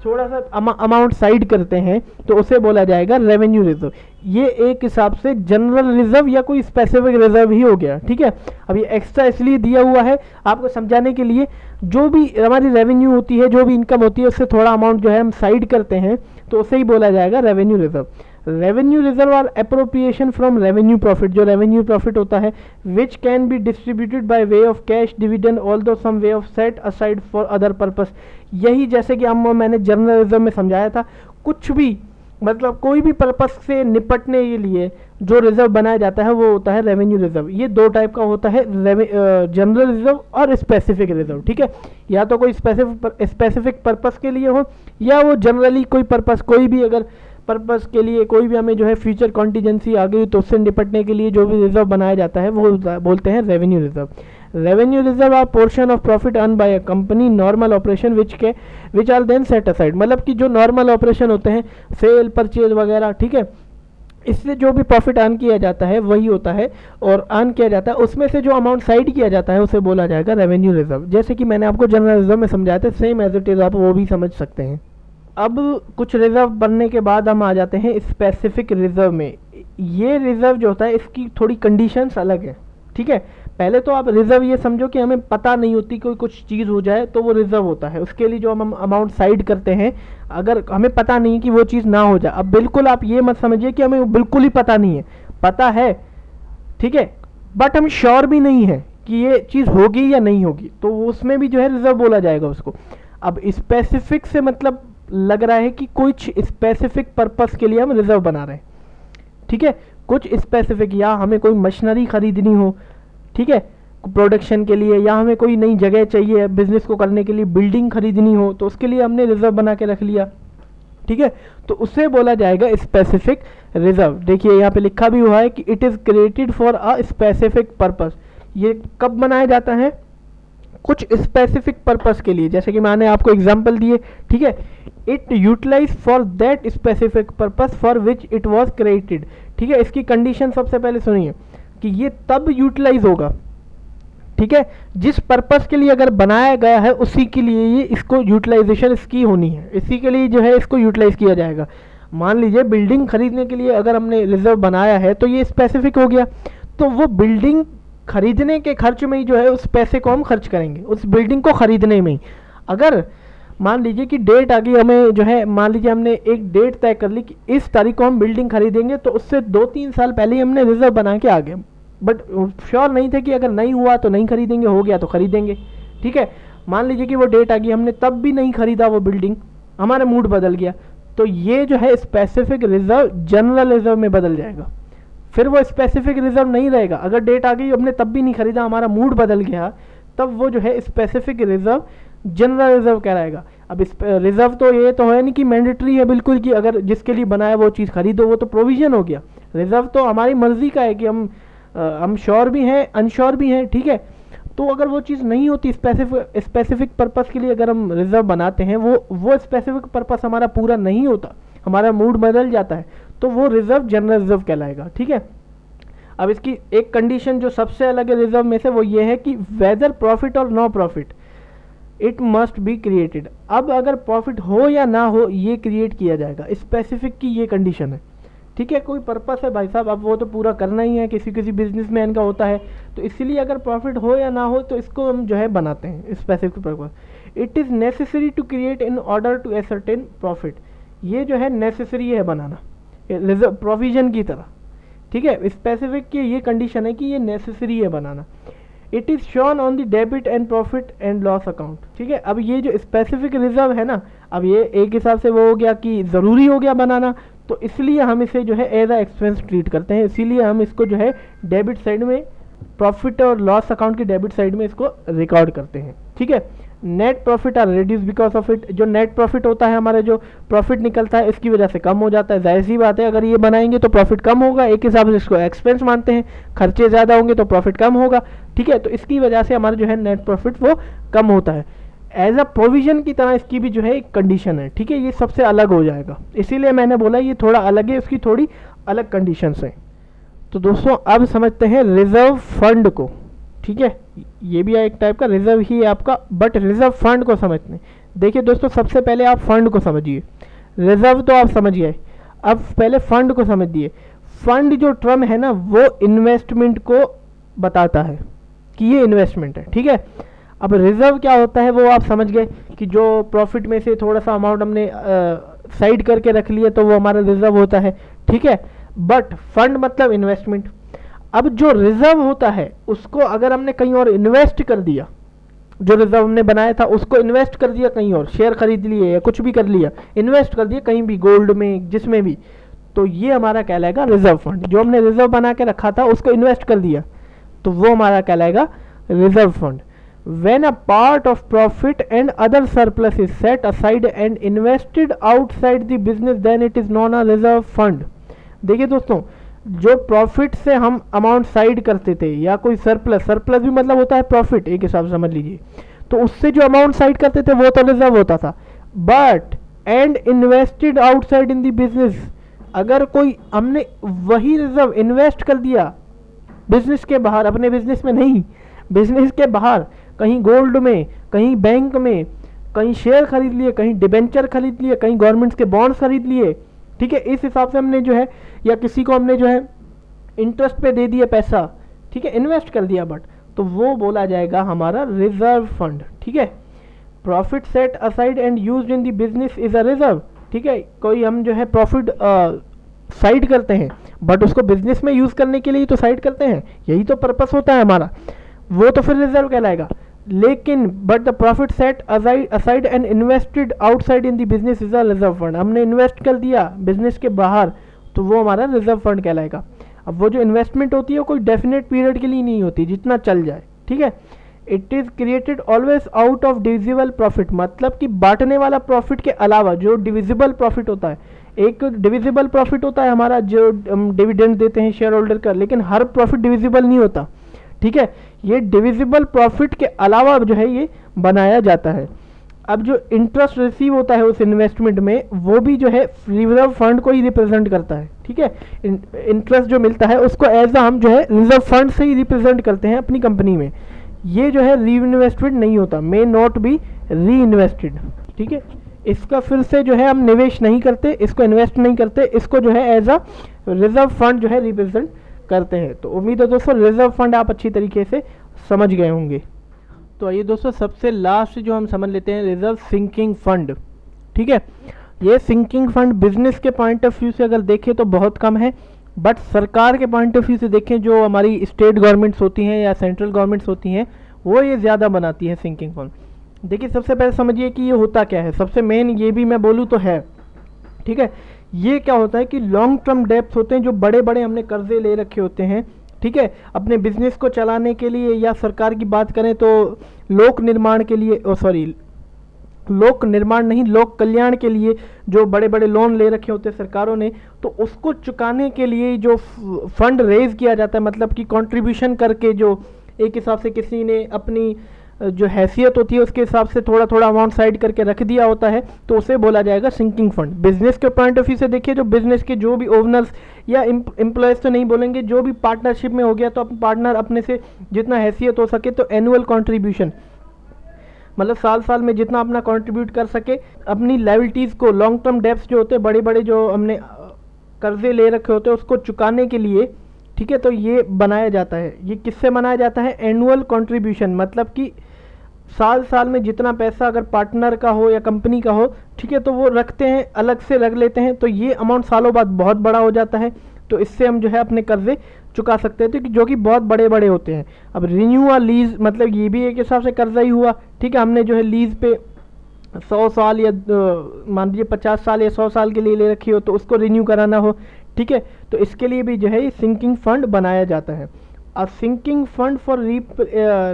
थोड़ा सा अमाउंट साइड करते हैं तो उसे बोला जाएगा रेवेन्यू रिजर्व। ये एक हिसाब से जनरल रिजर्व या कोई स्पेसिफिक रिजर्व ही हो गया, ठीक है। अब ये एक्स्ट्रा इसलिए दिया हुआ है आपको समझाने के लिए, जो भी हमारी रेवेन्यू होती है, जो भी इनकम होती है, उससे थोड़ा अमाउंट जो है हम साइड करते हैं तो उसे ही बोला जाएगा रेवेन्यू रिजर्व। रेवेन्यू रिजर्व और अप्रोप्रिएशन फ्रॉम रेवेन्यू प्रॉफिट, जो रेवेन्यू प्रॉफिट होता है, which can be distributed by way of cash dividend although some way of set aside for other purpose. यही जैसे कि मैंने जनरल रिजर्व में समझाया था, कुछ भी मतलब कोई भी पर्पस से निपटने के लिए जो रिजर्व बनाया जाता है वो होता है रेवेन्यू रिजर्व। ये दो टाइप का होता है, जनरल रिजर्व और स्पेसिफिक रिजर्व, ठीक है। या तो कोई स्पेसिफिक पर्पस के लिए हो, या वो जनरली कोई पर्पस, कोई भी अगर पर्पस के लिए कोई भी हमें जो है फ्यूचर कॉन्टीजेंसी आ गई तो उससे निपटने के लिए जो भी रिजर्व बनाया जाता है वो बोलते हैं revenue reserve. Revenue reserve are portion of profit earn by a company normal operation which are then set aside, मतलब कि जो नॉर्मल ऑपरेशन होते हैं, सेल परचेज वगैरह, ठीक है, इससे जो भी प्रॉफिट अर्न किया जाता है वही होता है, और अर्न किया जाता है उसमें से जो अमाउंट साइड किया जाता है उसे बोला जाएगा रेवेन्यू रिजर्व। जैसे कि मैंने आपको जनरल रिजर्व में समझाया था, सेम एज इट इज आप वो भी समझ सकते हैं। अब कुछ रिजर्व बनने के बाद हम आ जाते हैं स्पेसिफिक रिजर्व में। ये रिजर्व जो होता है इसकी थोड़ी कंडीशंस अलग है, ठीक है। पहले तो आप रिजर्व ये समझो कि हमें पता नहीं होती कोई कुछ चीज़ हो जाए तो वो रिजर्व होता है, उसके लिए जो हम अमाउंट साइड करते हैं, अगर हमें पता नहीं कि वो चीज़ ना हो जाए। अब बिल्कुल आप ये मत समझिए कि हमें बिल्कुल ही पता नहीं है, पता है, ठीक है, बट हम श्योर भी नहीं है कि ये चीज़ होगी या नहीं होगी, तो उसमें भी जो है रिजर्व बोला जाएगा उसको। अब स्पेसिफिक से मतलब लग रहा है कि कुछ स्पेसिफिक पर्पस के लिए हम रिजर्व बना रहे हैं, ठीक है। कुछ स्पेसिफिक, या हमें कोई मशीनरी खरीदनी हो, ठीक है, प्रोडक्शन के लिए, या हमें कोई नई जगह चाहिए बिजनेस को करने के लिए, बिल्डिंग खरीदनी हो, तो उसके लिए हमने रिजर्व बना के रख लिया, ठीक है, तो उससे बोला जाएगा स्पेसिफिक रिजर्व। देखिए यहाँ पे लिखा भी हुआ है कि it is created for a specific purpose. ये कब बनाया जाता है, कुछ स्पेसिफिक पर्पस के लिए, जैसे कि मैंने आपको एग्जांपल दिए, ठीक है। It utilize for that specific purpose for which it was created, ठीक है। इसकी कंडीशन सबसे पहले सुनिए कि ये तब यूटिलाइज होगा, ठीक है, जिस पर्पस के लिए अगर बनाया गया है उसी के लिए ये इसको यूटिलाइजेशन इसकी होनी है, इसी के लिए जो है इसको यूटिलाइज किया जाएगा। मान लीजिए बिल्डिंग खरीदने के लिए अगर हमने रिजर्व बनाया है तो ये स्पेसिफिक हो गया, तो वो बिल्डिंग खरीदने के खर्च में ही जो है उस पैसे को हम खर्च करेंगे, उस बिल्डिंग को खरीदने में ही। अगर मान लीजिए कि डेट आ गई, हमें जो है मान लीजिए हमने एक डेट तय कर ली कि इस तारीख को हम बिल्डिंग खरीदेंगे, तो उससे 2-3 साल पहले ही हमने रिजर्व बना के आ गए, बट श्योर नहीं थे कि अगर नहीं हुआ तो नहीं खरीदेंगे, हो गया तो खरीदेंगे, ठीक है। मान लीजिए कि वो डेट आ गई, हमने तब भी नहीं खरीदा वो बिल्डिंग, हमारा मूड बदल गया, तो ये जो है स्पेसिफिक रिजर्व जनरल रिजर्व में बदल जाएगा, फिर वो स्पेसिफिक रिजर्व नहीं रहेगा। अगर डेट आ गई, हमने तब भी नहीं खरीदा, हमारा मूड बदल गया, तब वो जो है स्पेसिफिक रिजर्व जनरल रिजर्व कहलाएगा। अब इस रिजर्व तो ये तो है नहीं कि मैंडेटरी है बिल्कुल कि अगर जिसके लिए बनाया वो चीज़ खरीदो, वो तो प्रोविजन हो गया। रिजर्व तो हमारी मर्जी का है कि हम श्योर भी हैं, अनश्योर भी हैं, ठीक है। तो अगर वो चीज़ नहीं होती, स्पेसिफिक पर्पस के लिए अगर हम रिजर्व बनाते हैं, वो स्पेसिफिक पर्पस हमारा पूरा नहीं होता, हमारा मूड बदल जाता है, तो वो रिजर्व जनरल रिजर्व कहलाएगा। ठीक है, अब इसकी एक कंडीशन जो सबसे अलग है रिजर्व में से, वो ये है कि वेदर प्रॉफिट और no profit it must be created. अब अगर प्रॉफिट हो या ना हो, ये क्रिएट किया जाएगा, स्पेसिफिक की ये कंडीशन है। ठीक है, कोई पर्पस है भाई साहब, अब वो तो पूरा करना ही है, किसी किसी बिजनेसमैन का होता है, तो इसीलिए अगर प्रॉफिट हो या ना हो तो इसको हम जो है बनाते हैं specific purpose. It is necessary to create in order to ascertain profit, ये जो है नेसेसरी है बनाना रिजर्व प्रोविजन की तरह। ठीक है, स्पेसिफिक की ये कंडीशन है कि ये नेसेसरी है बनाना। It is shown on the debit and profit and loss account. ठीक है, अब ये जो स्पेसिफिक रिजर्व है ना, अब ये एक हिसाब से वो हो गया कि ज़रूरी हो गया बनाना, तो इसलिए हम इसे जो है एज अ एक्सपेंस ट्रीट करते हैं, इसीलिए हम इसको जो है डेबिट साइड में, प्रॉफिट और लॉस अकाउंट की डेबिट साइड में इसको रिकॉर्ड करते हैं। ठीक है, net profit are reduce because of it, जो नेट प्रॉफिट होता है हमारा, जो प्रॉफिट निकलता है इसकी वजह से कम हो जाता है। जाहिर सी बात है, अगर ये बनाएंगे तो प्रॉफिट कम होगा, एक हिसाब से इसको एक्सपेंस मानते हैं, खर्चे ज़्यादा होंगे तो प्रॉफिट कम होगा। ठीक है, तो इसकी वजह से हमारा जो है नेट प्रॉफिट वो कम होता है। एज अ प्रोविजन की तरह इसकी भी जो है एक कंडीशन है। ठीक है, ये सबसे अलग हो जाएगा, इसीलिए मैंने बोला ये थोड़ा अलग है, उसकी थोड़ी अलग कंडीशंस हैं। तो दोस्तों अब समझते हैं रिजर्व फंड को। ठीक है, ये भी एक टाइप का रिजर्व ही है आपका, बट रिजर्व फंड को समझते हैं। देखिए दोस्तों, सबसे पहले आप फंड को समझिए, रिजर्व तो आप समझ गए, अब पहले फंड को समझिए। फंड जो टर्म है ना, वो इन्वेस्टमेंट को बताता है कि ये इन्वेस्टमेंट है। ठीक है, अब रिजर्व क्या होता है वो आप समझ गए कि जो प्रॉफिट में से थोड़ा सा अमाउंट हमने साइड करके रख लिया तो वो हमारा रिजर्व होता है। ठीक है, बट फंड मतलब इन्वेस्टमेंट। अब जो रिजर्व होता है उसको अगर हमने कहीं और इन्वेस्ट कर दिया, जो रिजर्व हमने बनाया था उसको इन्वेस्ट कर दिया कहीं और, शेयर खरीद लिए या कुछ भी कर लिया, इन्वेस्ट कर दिया कहीं भी, गोल्ड में, जिसमें भी, तो ये हमारा कहलाएगा रिजर्व फंड। जो हमने रिजर्व बना के रखा था उसको इन्वेस्ट कर दिया तो वो हमारा कहलाएगा reserve fund. When a part of profit and other surplus is set aside and invested outside the business, then it is known as reserve fund। देखिए दोस्तों, जो प्रॉफिट से हम अमाउंट साइड करते थे या कोई सरप्लस, सरप्लस भी मतलब होता है प्रॉफिट, एक हिसाब से समझ लीजिए, तो उससे जो अमाउंट साइड करते थे वो तो रिजर्व होता था। But and invested outside in the business, अगर कोई हमने वही रिजर्व इन्वेस्ट कर दिया बिजनेस के बाहर, अपने बिजनेस में नहीं, बिजनेस के बाहर, कहीं गोल्ड में, कहीं बैंक में, कहीं शेयर खरीद लिए, कहीं डिबेंचर खरीद लिए, कहीं गवर्नमेंट्स के बॉन्ड्स खरीद लिए। ठीक है, इस हिसाब से हमने जो है, या किसी को हमने जो है इंटरेस्ट पे दे दिया पैसा, ठीक है, इन्वेस्ट कर दिया, बट तो वो बोला जाएगा हमारा रिजर्व फंड। ठीक है, profit set aside and used in the business is a reserve. ठीक है, कोई हम जो है प्रॉफिट साइड करते हैं, बट उसको बिजनेस में यूज करने के लिए तो साइड करते हैं, यही तो पर्पस होता है हमारा, वो तो फिर रिजर्व कहलाएगा। लेकिन but the profit set aside and invested outside in the business is a reserve fund, हमने इन्वेस्ट कर दिया बिजनेस के बाहर तो वो हमारा रिजर्व फंड कहलाएगा। अब वो जो इन्वेस्टमेंट होती है वो कोई डेफिनेट पीरियड के लिए नहीं होती, जितना चल जाए। ठीक है, it is created always out of divisible profit, मतलब कि बांटने वाला प्रॉफिट के अलावा जो डिविजिबल प्रॉफिट होता है, एक डिविजिबल प्रॉफिट होता है हमारा जो डिविडेंड देते हैं शेयर होल्डर का, लेकिन हर प्रॉफिट डिविजिबल नहीं होता। ठीक है, ये डिविजिबल प्रॉफिट के अलावा जो है ये बनाया जाता है। अब जो इंटरेस्ट रिसीव होता है उस इन्वेस्टमेंट में, वो भी जो है रिजर्व फंड को ही रिप्रेजेंट करता है। ठीक है, इंटरेस्ट जो मिलता है उसको एज हम जो है रिजर्व फंड से ही रिप्रेजेंट करते हैं अपनी कंपनी में। ये जो है री इन्वेस्टमेंट नहीं होता, मे नॉट बी री इन्वेस्टेड। ठीक है, इसका फिर से जो है हम निवेश नहीं करते, इसको इन्वेस्ट नहीं करते, इसको जो है एज अ रिजर्व फंड जो है रिप्रेजेंट करते हैं। तो उम्मीद है दोस्तों रिजर्व फंड आप अच्छी तरीके से समझ गए होंगे। तो आइए दोस्तों, सबसे लास्ट जो हम समझ लेते हैं रिजर्व सिंकिंग फंड। ठीक है, ये सिंकिंग फंड बिजनेस के पॉइंट ऑफ व्यू से अगर देखें तो बहुत कम है, बट सरकार के पॉइंट ऑफ व्यू से देखें, जो हमारी स्टेट गवर्नमेंट्स होती हैं या सेंट्रल गवर्नमेंट्स होती हैं, वो ये ज़्यादा बनाती है सिंकिंग फंड। देखिए सबसे पहले समझिए कि ये होता क्या है, सबसे मेन ये भी मैं बोलूँ तो है। ठीक है, ये क्या होता है कि लॉन्ग टर्म डेब्ट्स होते हैं, जो बड़े बड़े हमने कर्जे ले रखे होते हैं। ठीक है, अपने बिजनेस को चलाने के लिए, या सरकार की बात करें तो लोक निर्माण के लिए, लोक निर्माण नहीं, लोक कल्याण के लिए जो बड़े बड़े लोन ले रखे होते हैं सरकारों ने, तो उसको चुकाने के लिए जो फंड रेज किया जाता है, मतलब कि कंट्रीब्यूशन करके, जो एक हिसाब से किसी ने अपनी जो हैसियत होती है उसके हिसाब से थोड़ा थोड़ा अमाउंट साइड करके रख दिया होता है, तो उसे बोला जाएगा सिंकिंग फंड। बिजनेस के पॉइंट ऑफ व्यू से देखिए, जो बिजनेस के जो भी ओनर्स या एम्प्लॉयज़ तो नहीं बोलेंगे, जो भी पार्टनरशिप में हो गया, तो पार्टनर अपने से जितना हैसियत हो सके तो एनुअल कॉन्ट्रीब्यूशन, मतलब साल साल में जितना अपना कंट्रीब्यूट कर सके, अपनी लायबिलिटीज़ को, लॉन्ग टर्म डेब्ट्स जो होते हैं, बड़े बड़े जो हमने कर्जे ले रखे होते हैं उसको चुकाने के लिए, ठीक है, तो ये बनाया जाता है। ये किससे बनाया जाता है? एनुअल कंट्रीब्यूशन, मतलब कि साल साल में जितना पैसा अगर पार्टनर का हो या कंपनी का हो, ठीक है, तो वो रखते हैं, अलग से रख लेते हैं, तो ये अमाउंट सालों बाद बहुत बड़ा हो जाता है, तो इससे हम जो है अपने कर्जे चुका सकते हैं, तो जो कि बहुत बड़े बड़े होते हैं। अब रिन्यू और लीज, मतलब ये भी एक हिसाब से कर्जा ही हुआ, ठीक है, हमने जो है लीज पे 100 साल या मान लीजिए 50 साल या 100 साल के लिए ले रखी हो, तो उसको रिन्यू कराना हो, ठीक है, तो इसके लिए भी जो है ये सिंकिंग फंड बनाया जाता है। A sinking fund for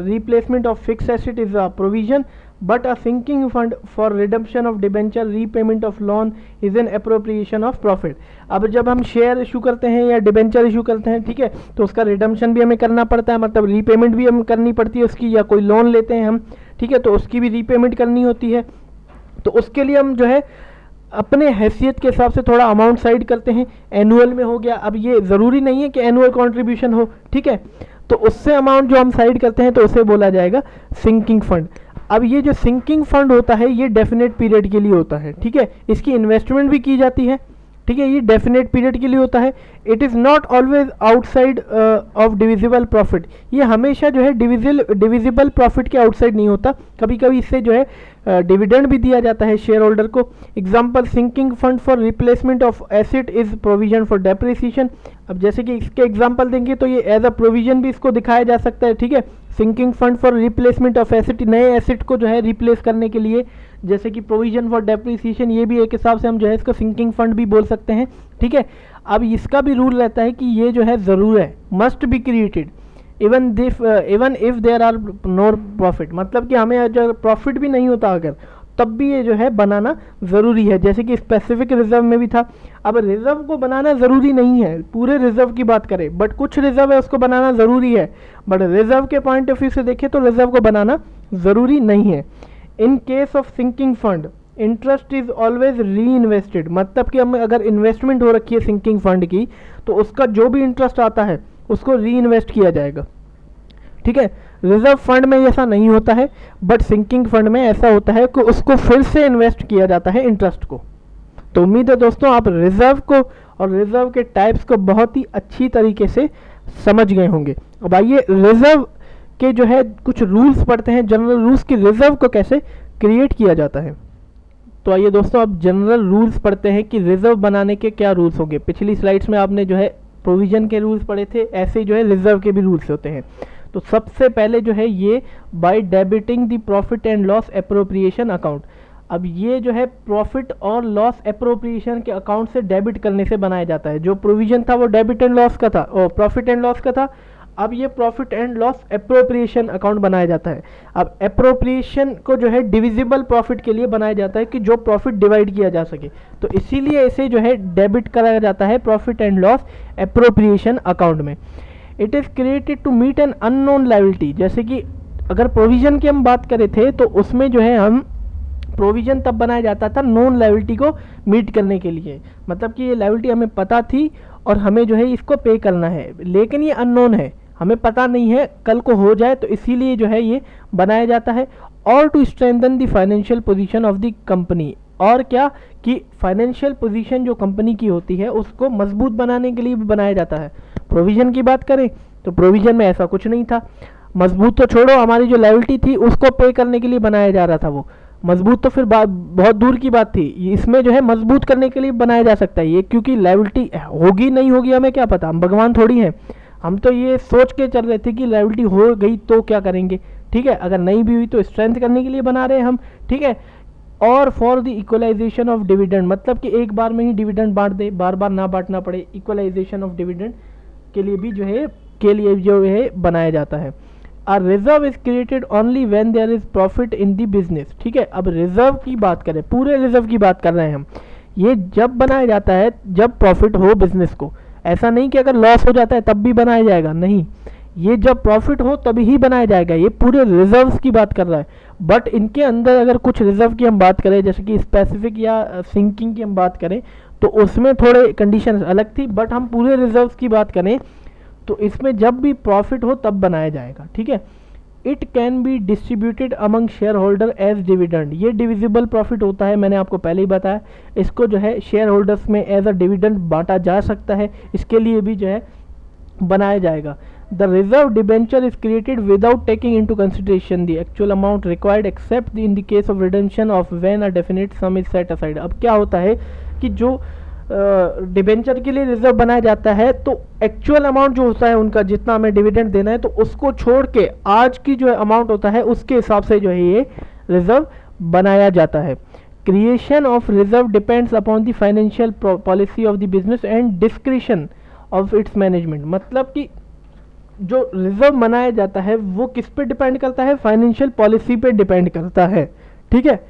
replacement of fixed asset is a provision, but a sinking fund for redemption of debenture, repayment of loan is an appropriation of profit। अब जब हम शेयर इशू करते हैं या debenture issue करते हैं, ठीक है, तो उसका रिडम्पशन भी हमें करना पड़ता है, मतलब रीपेमेंट भी हमें करनी पड़ती है उसकी, या कोई लोन लेते हैं हम, ठीक है, तो उसकी भी रीपेमेंट करनी होती है, तो उसके लिए हम जो है अपने हैसियत के हिसाब से थोड़ा अमाउंट साइड करते हैं। एनुअल में हो गया, अब ये ज़रूरी नहीं है कि एनुअल कंट्रीब्यूशन हो, ठीक है, तो उससे अमाउंट जो हम साइड करते हैं तो उसे बोला जाएगा सिंकिंग फंड। अब ये जो सिंकिंग फंड होता है ये डेफिनेट पीरियड के लिए होता है, ठीक है, इसकी इन्वेस्टमेंट भी की जाती है, ठीक है, ये डेफिनेट पीरियड के लिए होता है। It is not always outside of divisible profit, ये हमेशा जो है डिविजिबल प्रॉफिट के आउटसाइड नहीं होता, कभी कभी इससे जो है डिविडेंड भी दिया जाता है शेयर होल्डर को। Example, sinking fund for replacement of asset is provision for depreciation. अब जैसे कि इसके एग्जाम्पल देंगे तो ये एज अ प्रोविजन भी इसको दिखाया जा सकता है, ठीक है, sinking fund for replacement of asset, नए एसेट को जो है रिप्लेस करने के लिए, जैसे कि प्रोविजन फॉर डेप्रिसिएशन, ये भी एक हिसाब से हम जो है इसको सिंकिंग फंड भी बोल सकते हैं, ठीक है। अब इसका भी रूल रहता है कि ये जो है ज़रूर है, must be created even if there are no profit, मतलब कि हमें अगर प्रॉफिट भी नहीं होता अगर, तब भी ये जो है बनाना ज़रूरी है, जैसे कि स्पेसिफिक रिजर्व में भी था। अब रिजर्व को बनाना ज़रूरी नहीं है, पूरे रिजर्व की बात करें, बट कुछ रिजर्व है उसको बनाना ज़रूरी है, बट रिजर्व के पॉइंट ऑफ व्यू से देखें तो रिजर्व को बनाना ज़रूरी नहीं है। In case of sinking fund interest is always reinvested, मतलब कि हमें अगर इन्वेस्टमेंट हो रखी है सिंकिंग फंड की, तो उसका जो भी इंटरेस्ट आता है उसको री इन्वेस्ट किया जाएगा, ठीक है। रिजर्व फंड में ऐसा नहीं होता है, बट सिंकिंग फंड में ऐसा होता है कि उसको फिर से इन्वेस्ट किया जाता है इंटरेस्ट को। तो उम्मीद है दोस्तों आप रिजर्व को और रिजर्व के टाइप्स को बहुत ही अच्छी तरीके से समझ गए होंगे। अब आइए रिजर्व के जो है कुछ रूल्स पढ़ते हैं, जनरल रूल्स की रिजर्व को कैसे क्रिएट किया जाता है। तो आइए दोस्तों अब जनरल रूल्स पढ़ते हैं कि रिजर्व बनाने के क्या रूल्स होंगे। पिछली स्लाइड्स में आपने जो है प्रोविजन के रूल्स पढ़े थे, ऐसे ही जो है रिजर्व के भी रूल्स होते हैं। तो सबसे पहले जो है ये by debiting the profit and loss appropriation account. अब ये जो है प्रॉफिट और लॉस एप्रोप्रिएशन के अकाउंट से डेबिट करने से बनाया जाता है। जो प्रोविजन था वो डेबिट एंड लॉस का था और प्रॉफिट एंड लॉस का था, अब ये profit and loss appropriation account बनाया जाता है। अब एप्रोप्रिएशन को जो है डिविजिबल प्रॉफिट के लिए बनाया जाता है कि जो प्रॉफिट डिवाइड किया जा सके, तो इसीलिए इसे जो है डेबिट कराया जाता है profit and loss appropriation account में। It is created to meet an unknown liability, जैसे कि अगर प्रोविजन की हम बात करें थे तो उसमें जो है हम प्रोविजन तब बनाया जाता था नॉन लायबिलिटी को मीट करने के लिए, मतलब कि ये लायबिलिटी हमें पता थी और हमें जो है इसको पे करना है, लेकिन ये अननोन है, हमें पता नहीं है कल को हो जाए, तो इसीलिए जो है ये बनाया जाता है। और to strengthen the financial position of the company, और क्या कि फाइनेंशियल पोजीशन जो कंपनी की होती है उसको मजबूत बनाने के लिए भी बनाया जाता है। प्रोविजन की बात करें तो प्रोविजन में ऐसा कुछ नहीं था, मजबूत तो छोड़ो, हमारी जो लायबिलिटी थी उसको पे करने के लिए बनाया जा रहा था, वो मजबूत तो फिर बहुत दूर की बात थी। इसमें जो है मजबूत करने के लिए बनाया जा सकता है ये, क्योंकि लायबिलिटी होगी नहीं होगी हमें क्या पता, हम भगवान थोड़ी हैं, हम तो ये सोच के चल रहे थे कि लायबिलिटी हो गई तो क्या करेंगे, ठीक है, अगर नहीं भी हुई तो स्ट्रेंथ करने के लिए बना रहे हैं हम, ठीक है। और for the equalization of dividend, मतलब कि एक बार में ही डिविडेंड बांट दे, बार बार ना बांटना पड़े, इक्वलाइजेशन ऑफ डिविडेंड के लिए भी जो है बनाया जाता है। A reserve is created only when there is profit in the business, ठीक है। अब रिजर्व की बात करें, पूरे रिजर्व की बात कर रहे हैं हम, ये जब बनाया जाता है जब प्रॉफिट हो बिजनेस को, ऐसा नहीं कि अगर लॉस हो जाता है तब भी बनाया जाएगा, नहीं, ये जब प्रॉफिट हो तभी ही बनाया जाएगा। ये पूरे रिजर्व्स की बात कर रहा है। बट इनके अंदर अगर कुछ रिजर्व की हम बात करें, जैसे कि स्पेसिफिक या सिंकिंग की हम बात करें, तो उसमें थोड़े कंडीशंस अलग थी। बट हम पूरे रिजर्व्स की बात करें तो इसमें जब भी प्रॉफिट हो तब बनाया जाएगा, ठीक है। It can be distributed among share holder as dividend. ये डिविजिबल प्रॉफिट होता है, मैंने आपको पहले ही बताया। इसको जो है शेयर होल्डर्स में एज अ डिविडेंड बांटा जा सकता है, इसके लिए भी जो है बनाया जाएगा। The reserve debenture is created without taking into consideration the actual amount required accept in the case of redemption of when a definite some is set aside. अब क्या होता है कि जो डिबेंचर के लिए रिजर्व बनाया जाता है तो एक्चुअल अमाउंट जो होता है उनका, जितना हमें डिविडेंड देना है, तो उसको छोड़ के आज की जो अमाउंट होता है उसके हिसाब से जो है ये रिजर्व बनाया जाता है। Creation of reserve depends upon the financial policy of the business and discretion of its management. मतलब कि जो रिजर्व बनाया जाता है वो किस पे डिपेंड करता है? फाइनेंशियल पॉलिसी पे डिपेंड करता है, ठीक है।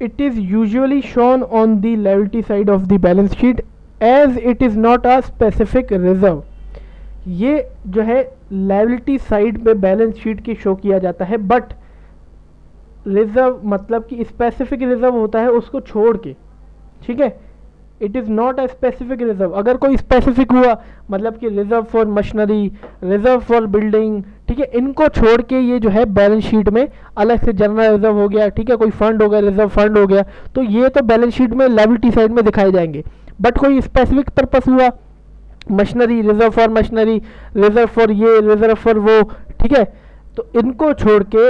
It is usually shown on the liability side of the balance sheet as it is not a specific reserve। ये जो है liability साइड पे बैलेंस शीट की शो किया जाता है, बट रिजर्व मतलब कि स्पेसिफिक रिजर्व होता है उसको छोड़ के, ठीक है। It is not a specific reserve. अगर कोई स्पेसिफिक हुआ मतलब कि reserve for machinery, reserve for building, ठीक है, इनको छोड़ के ये जो है बैलेंस शीट में अलग से जनरल रिजर्व हो गया, ठीक है, कोई फंड हो गया, रिजर्व फंड हो गया, तो ये तो बैलेंस शीट में लायबिलिटी साइड में दिखाए जाएंगे। बट कोई स्पेसिफिक पर्पस हुआ, machinery, reserve for machinery, reserve for ये, रिजर्व फॉर वो, ठीक है, तो इनको छोड़ के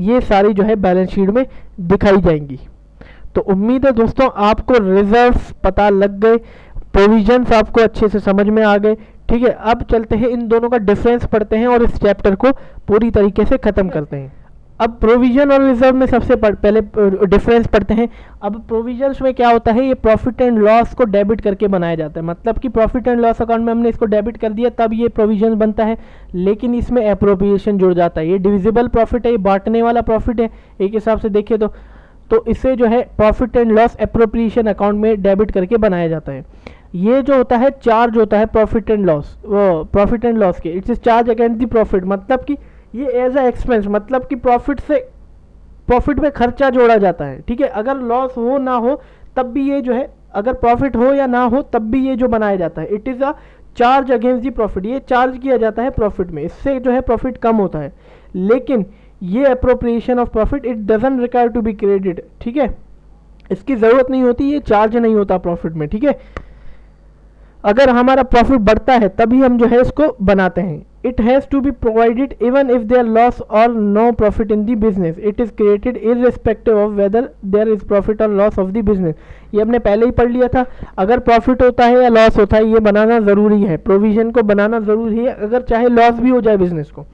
ये सारी जो है बैलेंस शीट में दिखाई जाएंगी। तो उम्मीद है दोस्तों आपको रिजर्व्स पता लग गए, प्रोविजंस आपको अच्छे से समझ में आ गए, ठीक है। अब चलते हैं इन दोनों का डिफरेंस पढ़ते हैं और इस चैप्टर को पूरी तरीके से खत्म करते हैं। अब प्रोविजन और रिजर्व में सबसे पहले डिफरेंस पढ़ते हैं। अब प्रोविजंस में क्या होता है, ये प्रॉफिट एंड लॉस को डेबिट करके बनाया जाता है। मतलब कि प्रॉफिट एंड लॉस अकाउंट में हमने इसको डेबिट कर दिया तब ये प्रोविजन बनता है, लेकिन इसमें एप्रोप्रिएशन जुड़ जाता है। ये डिविजिबल प्रॉफिट है, ये बांटने वाला प्रॉफिट है एक हिसाब से देखिए तो इसे जो है profit and loss appropriation account में डेबिट करके बनाया जाता है। ये जो होता है चार्ज होता है प्रॉफिट एंड लॉस, वो प्रॉफिट एंड लॉस के, it's charge against the profit. मतलब कि ये एज अ एक्सपेंस, मतलब कि प्रॉफिट में खर्चा जोड़ा जाता है, ठीक है। अगर लॉस हो ना हो तब भी ये जो है, अगर प्रॉफिट हो या ना हो तब भी ये जो बनाया जाता है, it is a charge against the profit. ये चार्ज किया जाता है प्रॉफिट में, इससे जो है प्रॉफिट कम होता है। लेकिन ये appropriation of profit it doesn't require to be credit, ठीक है, इसकी ज़रूरत नहीं होती, ये चार्ज नहीं होता प्रॉफिट में, ठीक है। अगर हमारा प्रॉफिट बढ़ता है तभी हम जो है इसको बनाते हैं। It has to be provided even if there loss और no profit in the business. It is created irrespective of whether there is profit और लॉस ऑफ द बिजनेस। ये हमने पहले ही पढ़ लिया था, अगर प्रॉफिट होता है या लॉस होता है ये बनाना ज़रूरी है, प्रोविजन को बनाना ज़रूरी है, अगर चाहे लॉस भी हो जाए बिजनेस को।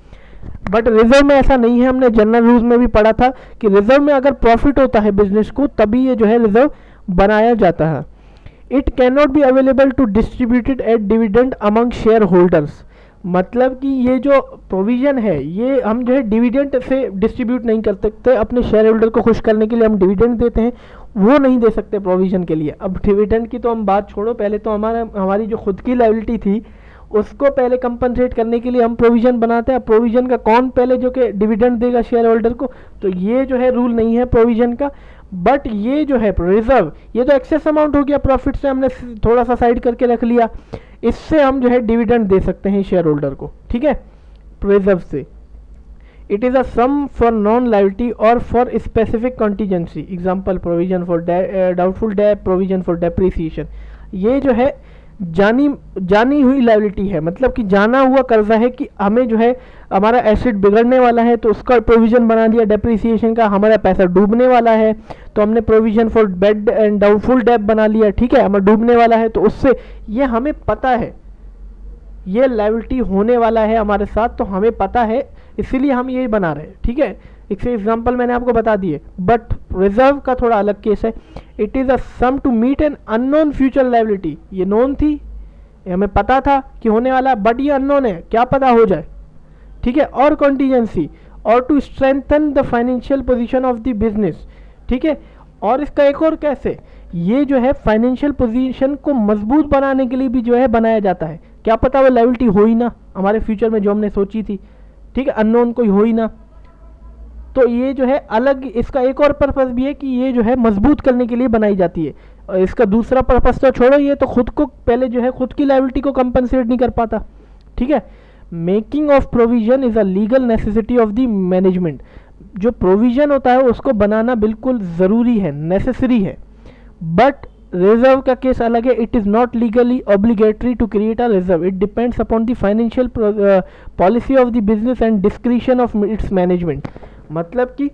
बट रिजर्व में ऐसा नहीं है, हमने जनरल रूल्स में भी पढ़ा था कि रिजर्व में अगर प्रॉफिट होता है बिजनेस को तभी ये जो है रिजर्व बनाया जाता है। It can not be available to distributed at dividend among share holders. मतलब कि ये जो प्रोविजन है ये हम जो है डिविडेंड से डिस्ट्रीब्यूट नहीं कर सकते, अपने शेयर होल्डर को खुश करने के लिए हम डिविडेंड देते हैं, वो नहीं दे सकते प्रोविजन के लिए। अब डिविडेंड की तो हम बात छोड़ो, पहले तो हमारी जो खुद की लायबिलिटी थी उसको पहले कंपनसेट करने के लिए हम प्रोविजन बनाते हैं। प्रोविजन का कौन पहले जो कि डिविडेंड देगा शेयर होल्डर को, तो ये जो है रूल नहीं है प्रोविजन का। बट ये जो है रिजर्व, ये तो एक्सेस अमाउंट हो गया, प्रॉफिट से हमने थोड़ा सा साइड करके रख लिया, इससे हम जो है डिविडेंड दे सकते हैं शेयर होल्डर को, ठीक है, रिजर्व से। It is a sum for non liability और for specific contingency, example provision for doubtful debt, provision for depreciation. ये जो है जानी हुई लायबिलिटी है, मतलब कि जाना हुआ कर्जा है कि हमें जो है हमारा एसेट बिगड़ने वाला है तो उसका प्रोविजन बना दिया। डेप्रिसिएशन का, हमारा पैसा डूबने वाला है तो हमने provision for bed and doubtful debt बना लिया, ठीक है, हमें डूबने वाला है तो उससे ये हमें पता है ये लायबिलिटी होने वाला है हमारे साथ, तो हमें पता है इसीलिए हम ये बना रहे हैं, ठीक है। इसके एग्जाम्पल मैंने आपको बता दिए। बट रिजर्व का थोड़ा अलग केस है। It is a sum to meet an unknown future liability. ये नोन थी, ये हमें पता था कि होने वाला, बट ये अननोन है, क्या पता हो जाए, ठीक है। और कॉन्टीजेंसी, और to strengthen the financial position of the business, ठीक है। और इसका एक और कैसे, ये जो है फाइनेंशियल पोजीशन को मजबूत बनाने के लिए भी जो है बनाया जाता है, क्या पता वो लायबिलिटी हो ही ना हमारे फ्यूचर में जो हमने सोची थी, ठीक है, अननोन कोई हो ही ना। तो ये जो है अलग, इसका एक और पर्पस भी है कि ये जो है मजबूत करने के लिए बनाई जाती है। और इसका दूसरा पर्पस तो छोड़ो, ये तो खुद को पहले जो है खुद की लायबिलिटी को कंपनसेट नहीं कर पाता, ठीक है। Making of provision is a legal necessity of the management. जो प्रोविजन होता है उसको बनाना बिल्कुल ज़रूरी है, नेसेसरी है। बट रिजर्व का केस अलग है, it is not legally obligatory to create a reserve, it depends upon the financial policy of the business and discretion of its management. मतलब कि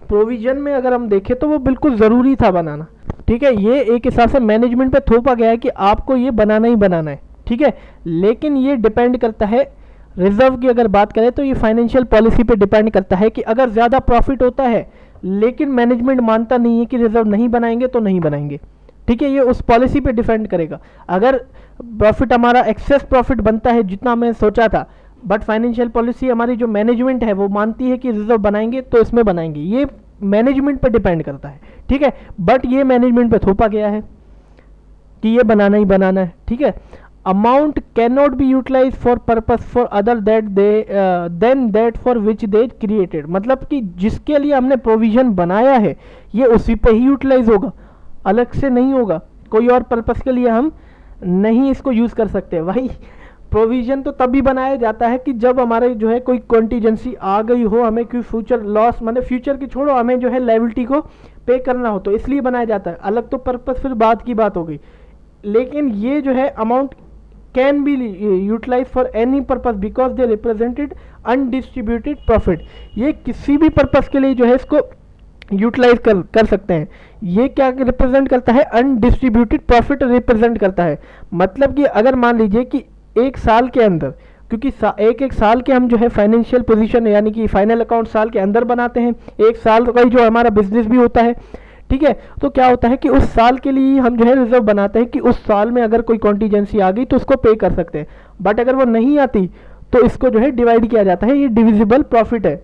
प्रोविजन में अगर हम देखें तो वो बिल्कुल ज़रूरी था बनाना, ठीक है। ये एक हिसाब से मैनेजमेंट पे थोपा गया है कि आपको ये बनाना ही बनाना है, ठीक है। लेकिन ये डिपेंड करता है, रिजर्व की अगर बात करें तो ये फाइनेंशियल पॉलिसी पे डिपेंड करता है कि अगर ज़्यादा प्रॉफिट होता है लेकिन मैनेजमेंट मानता नहीं है कि रिजर्व नहीं बनाएंगे तो नहीं बनाएंगे, ठीक है। ये उस पॉलिसी पे डिपेंड करेगा। अगर प्रॉफिट हमारा एक्सेस प्रॉफिट बनता है जितना मैं सोचा था, बट फाइनेंशियल पॉलिसी हमारी जो मैनेजमेंट है वो मानती है कि रिजर्व बनाएंगे तो इसमें बनाएंगे, ये मैनेजमेंट पे डिपेंड करता है, ठीक है। बट ये मैनेजमेंट पे थोपा गया है कि ये बनाना ही बनाना है, ठीक है। Amount can not be utilize for purpose for other that they then that for which they created. मतलब कि जिसके लिए हमने प्रोविजन बनाया है ये उसी पे ही यूटिलाइज होगा, अलग से नहीं होगा। कोई और पर्पस के लिए हम नहीं इसको यूज़ कर सकते। भाई प्रोविजन तो तभी बनाया जाता है कि जब हमारे जो है कोई कॉन्टीजेंसी आ गई हो, हमें कोई फ्यूचर लॉस, मतलब फ्यूचर की छोड़ो, हमें जो है लायबिलिटी को पे करना हो तो इसलिए बनाया जाता है। अलग तो पर्पस फिर बात की बात हो गई। लेकिन ये जो है amount can be utilize for any purpose because they represented undistributed profit. ये किसी भी पर्पस के लिए जो है इसको यूटिलाइज कर सकते हैं। ये क्या रिप्रेजेंट करता है? अनडिस्ट्रीब्यूटेड प्रॉफिट रिप्रेजेंट करता है। मतलब कि अगर मान लीजिए कि एक साल के अंदर, क्योंकि एक साल के हम जो है फाइनेंशियल पोजीशन यानी कि फाइनल अकाउंट साल के अंदर बनाते हैं, एक साल का जो हमारा बिजनेस भी होता है, ठीक है। तो क्या होता है कि उस साल के लिए हम जो है रिजर्व बनाते हैं कि उस साल में अगर कोई कॉन्टीजेंसी आ गई तो उसको पे कर सकते हैं। बट अगर वो नहीं आती तो इसको जो है डिवाइड किया जाता है, ये डिविजिबल प्रॉफिट है,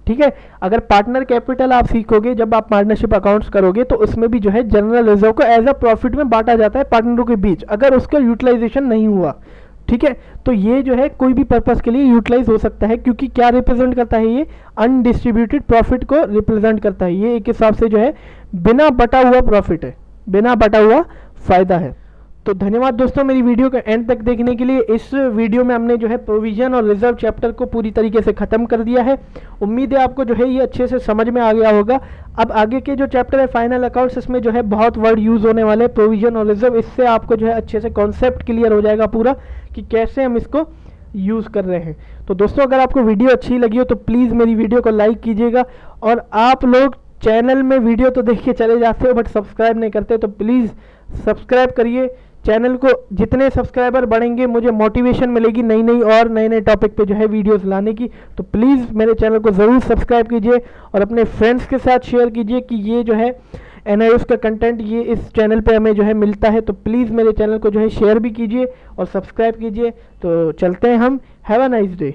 ठीक है। अगर पार्टनर कैपिटल आप सीखोगे, जब आप पार्टनरशिप अकाउंट्स करोगे तो उसमें भी जो है जनरल रिजर्व को एज अ प्रॉफिट में बांटा जाता है पार्टनरों के बीच, अगर उसका यूटिलाइजेशन नहीं हुआ, ठीक है। तो ये जो है कोई भी पर्पस के लिए यूटिलाइज हो सकता है, क्योंकि क्या रिप्रेजेंट करता है? ये अनडिस्ट्रीब्यूटेड प्रॉफिट को रिप्रेजेंट करता है। ये एक हिसाब से जो है बिना बटा हुआ प्रॉफिट है, बिना बटा हुआ फायदा है। तो धन्यवाद दोस्तों मेरी वीडियो का एंड तक देखने के लिए। इस वीडियो में हमने जो है प्रोविजन और रिजर्व चैप्टर को पूरी तरीके से ख़त्म कर दिया है। उम्मीद है आपको जो है ये अच्छे से समझ में आ गया होगा। अब आगे के जो चैप्टर है फाइनल अकाउंट्स, इसमें जो है बहुत वर्ड यूज़ होने वाले हैं, प्रोविजन और रिजर्व। इससे आपको जो है अच्छे से कॉन्सेप्ट क्लियर हो जाएगा पूरा कि कैसे हम इसको यूज़ कर रहे हैं। तो दोस्तों अगर आपको वीडियो अच्छी लगी हो तो प्लीज़ मेरी वीडियो को लाइक कीजिएगा। और आप लोग चैनल में वीडियो तो देख के चले जाते हो बट सब्सक्राइब नहीं करते, तो प्लीज़ सब्सक्राइब करिए चैनल को। जितने सब्सक्राइबर बढ़ेंगे मुझे मोटिवेशन मिलेगी नई नई और नए नए टॉपिक पे जो है वीडियोस लाने की। तो प्लीज़ मेरे चैनल को ज़रूर सब्सक्राइब कीजिए और अपने फ्रेंड्स के साथ शेयर कीजिए कि ये जो है NIOS का कंटेंट ये इस चैनल पे हमें जो है मिलता है। तो प्लीज़ मेरे चैनल को जो है शेयर भी कीजिए और सब्सक्राइब कीजिए। तो चलते हैं हम। Have a nice day.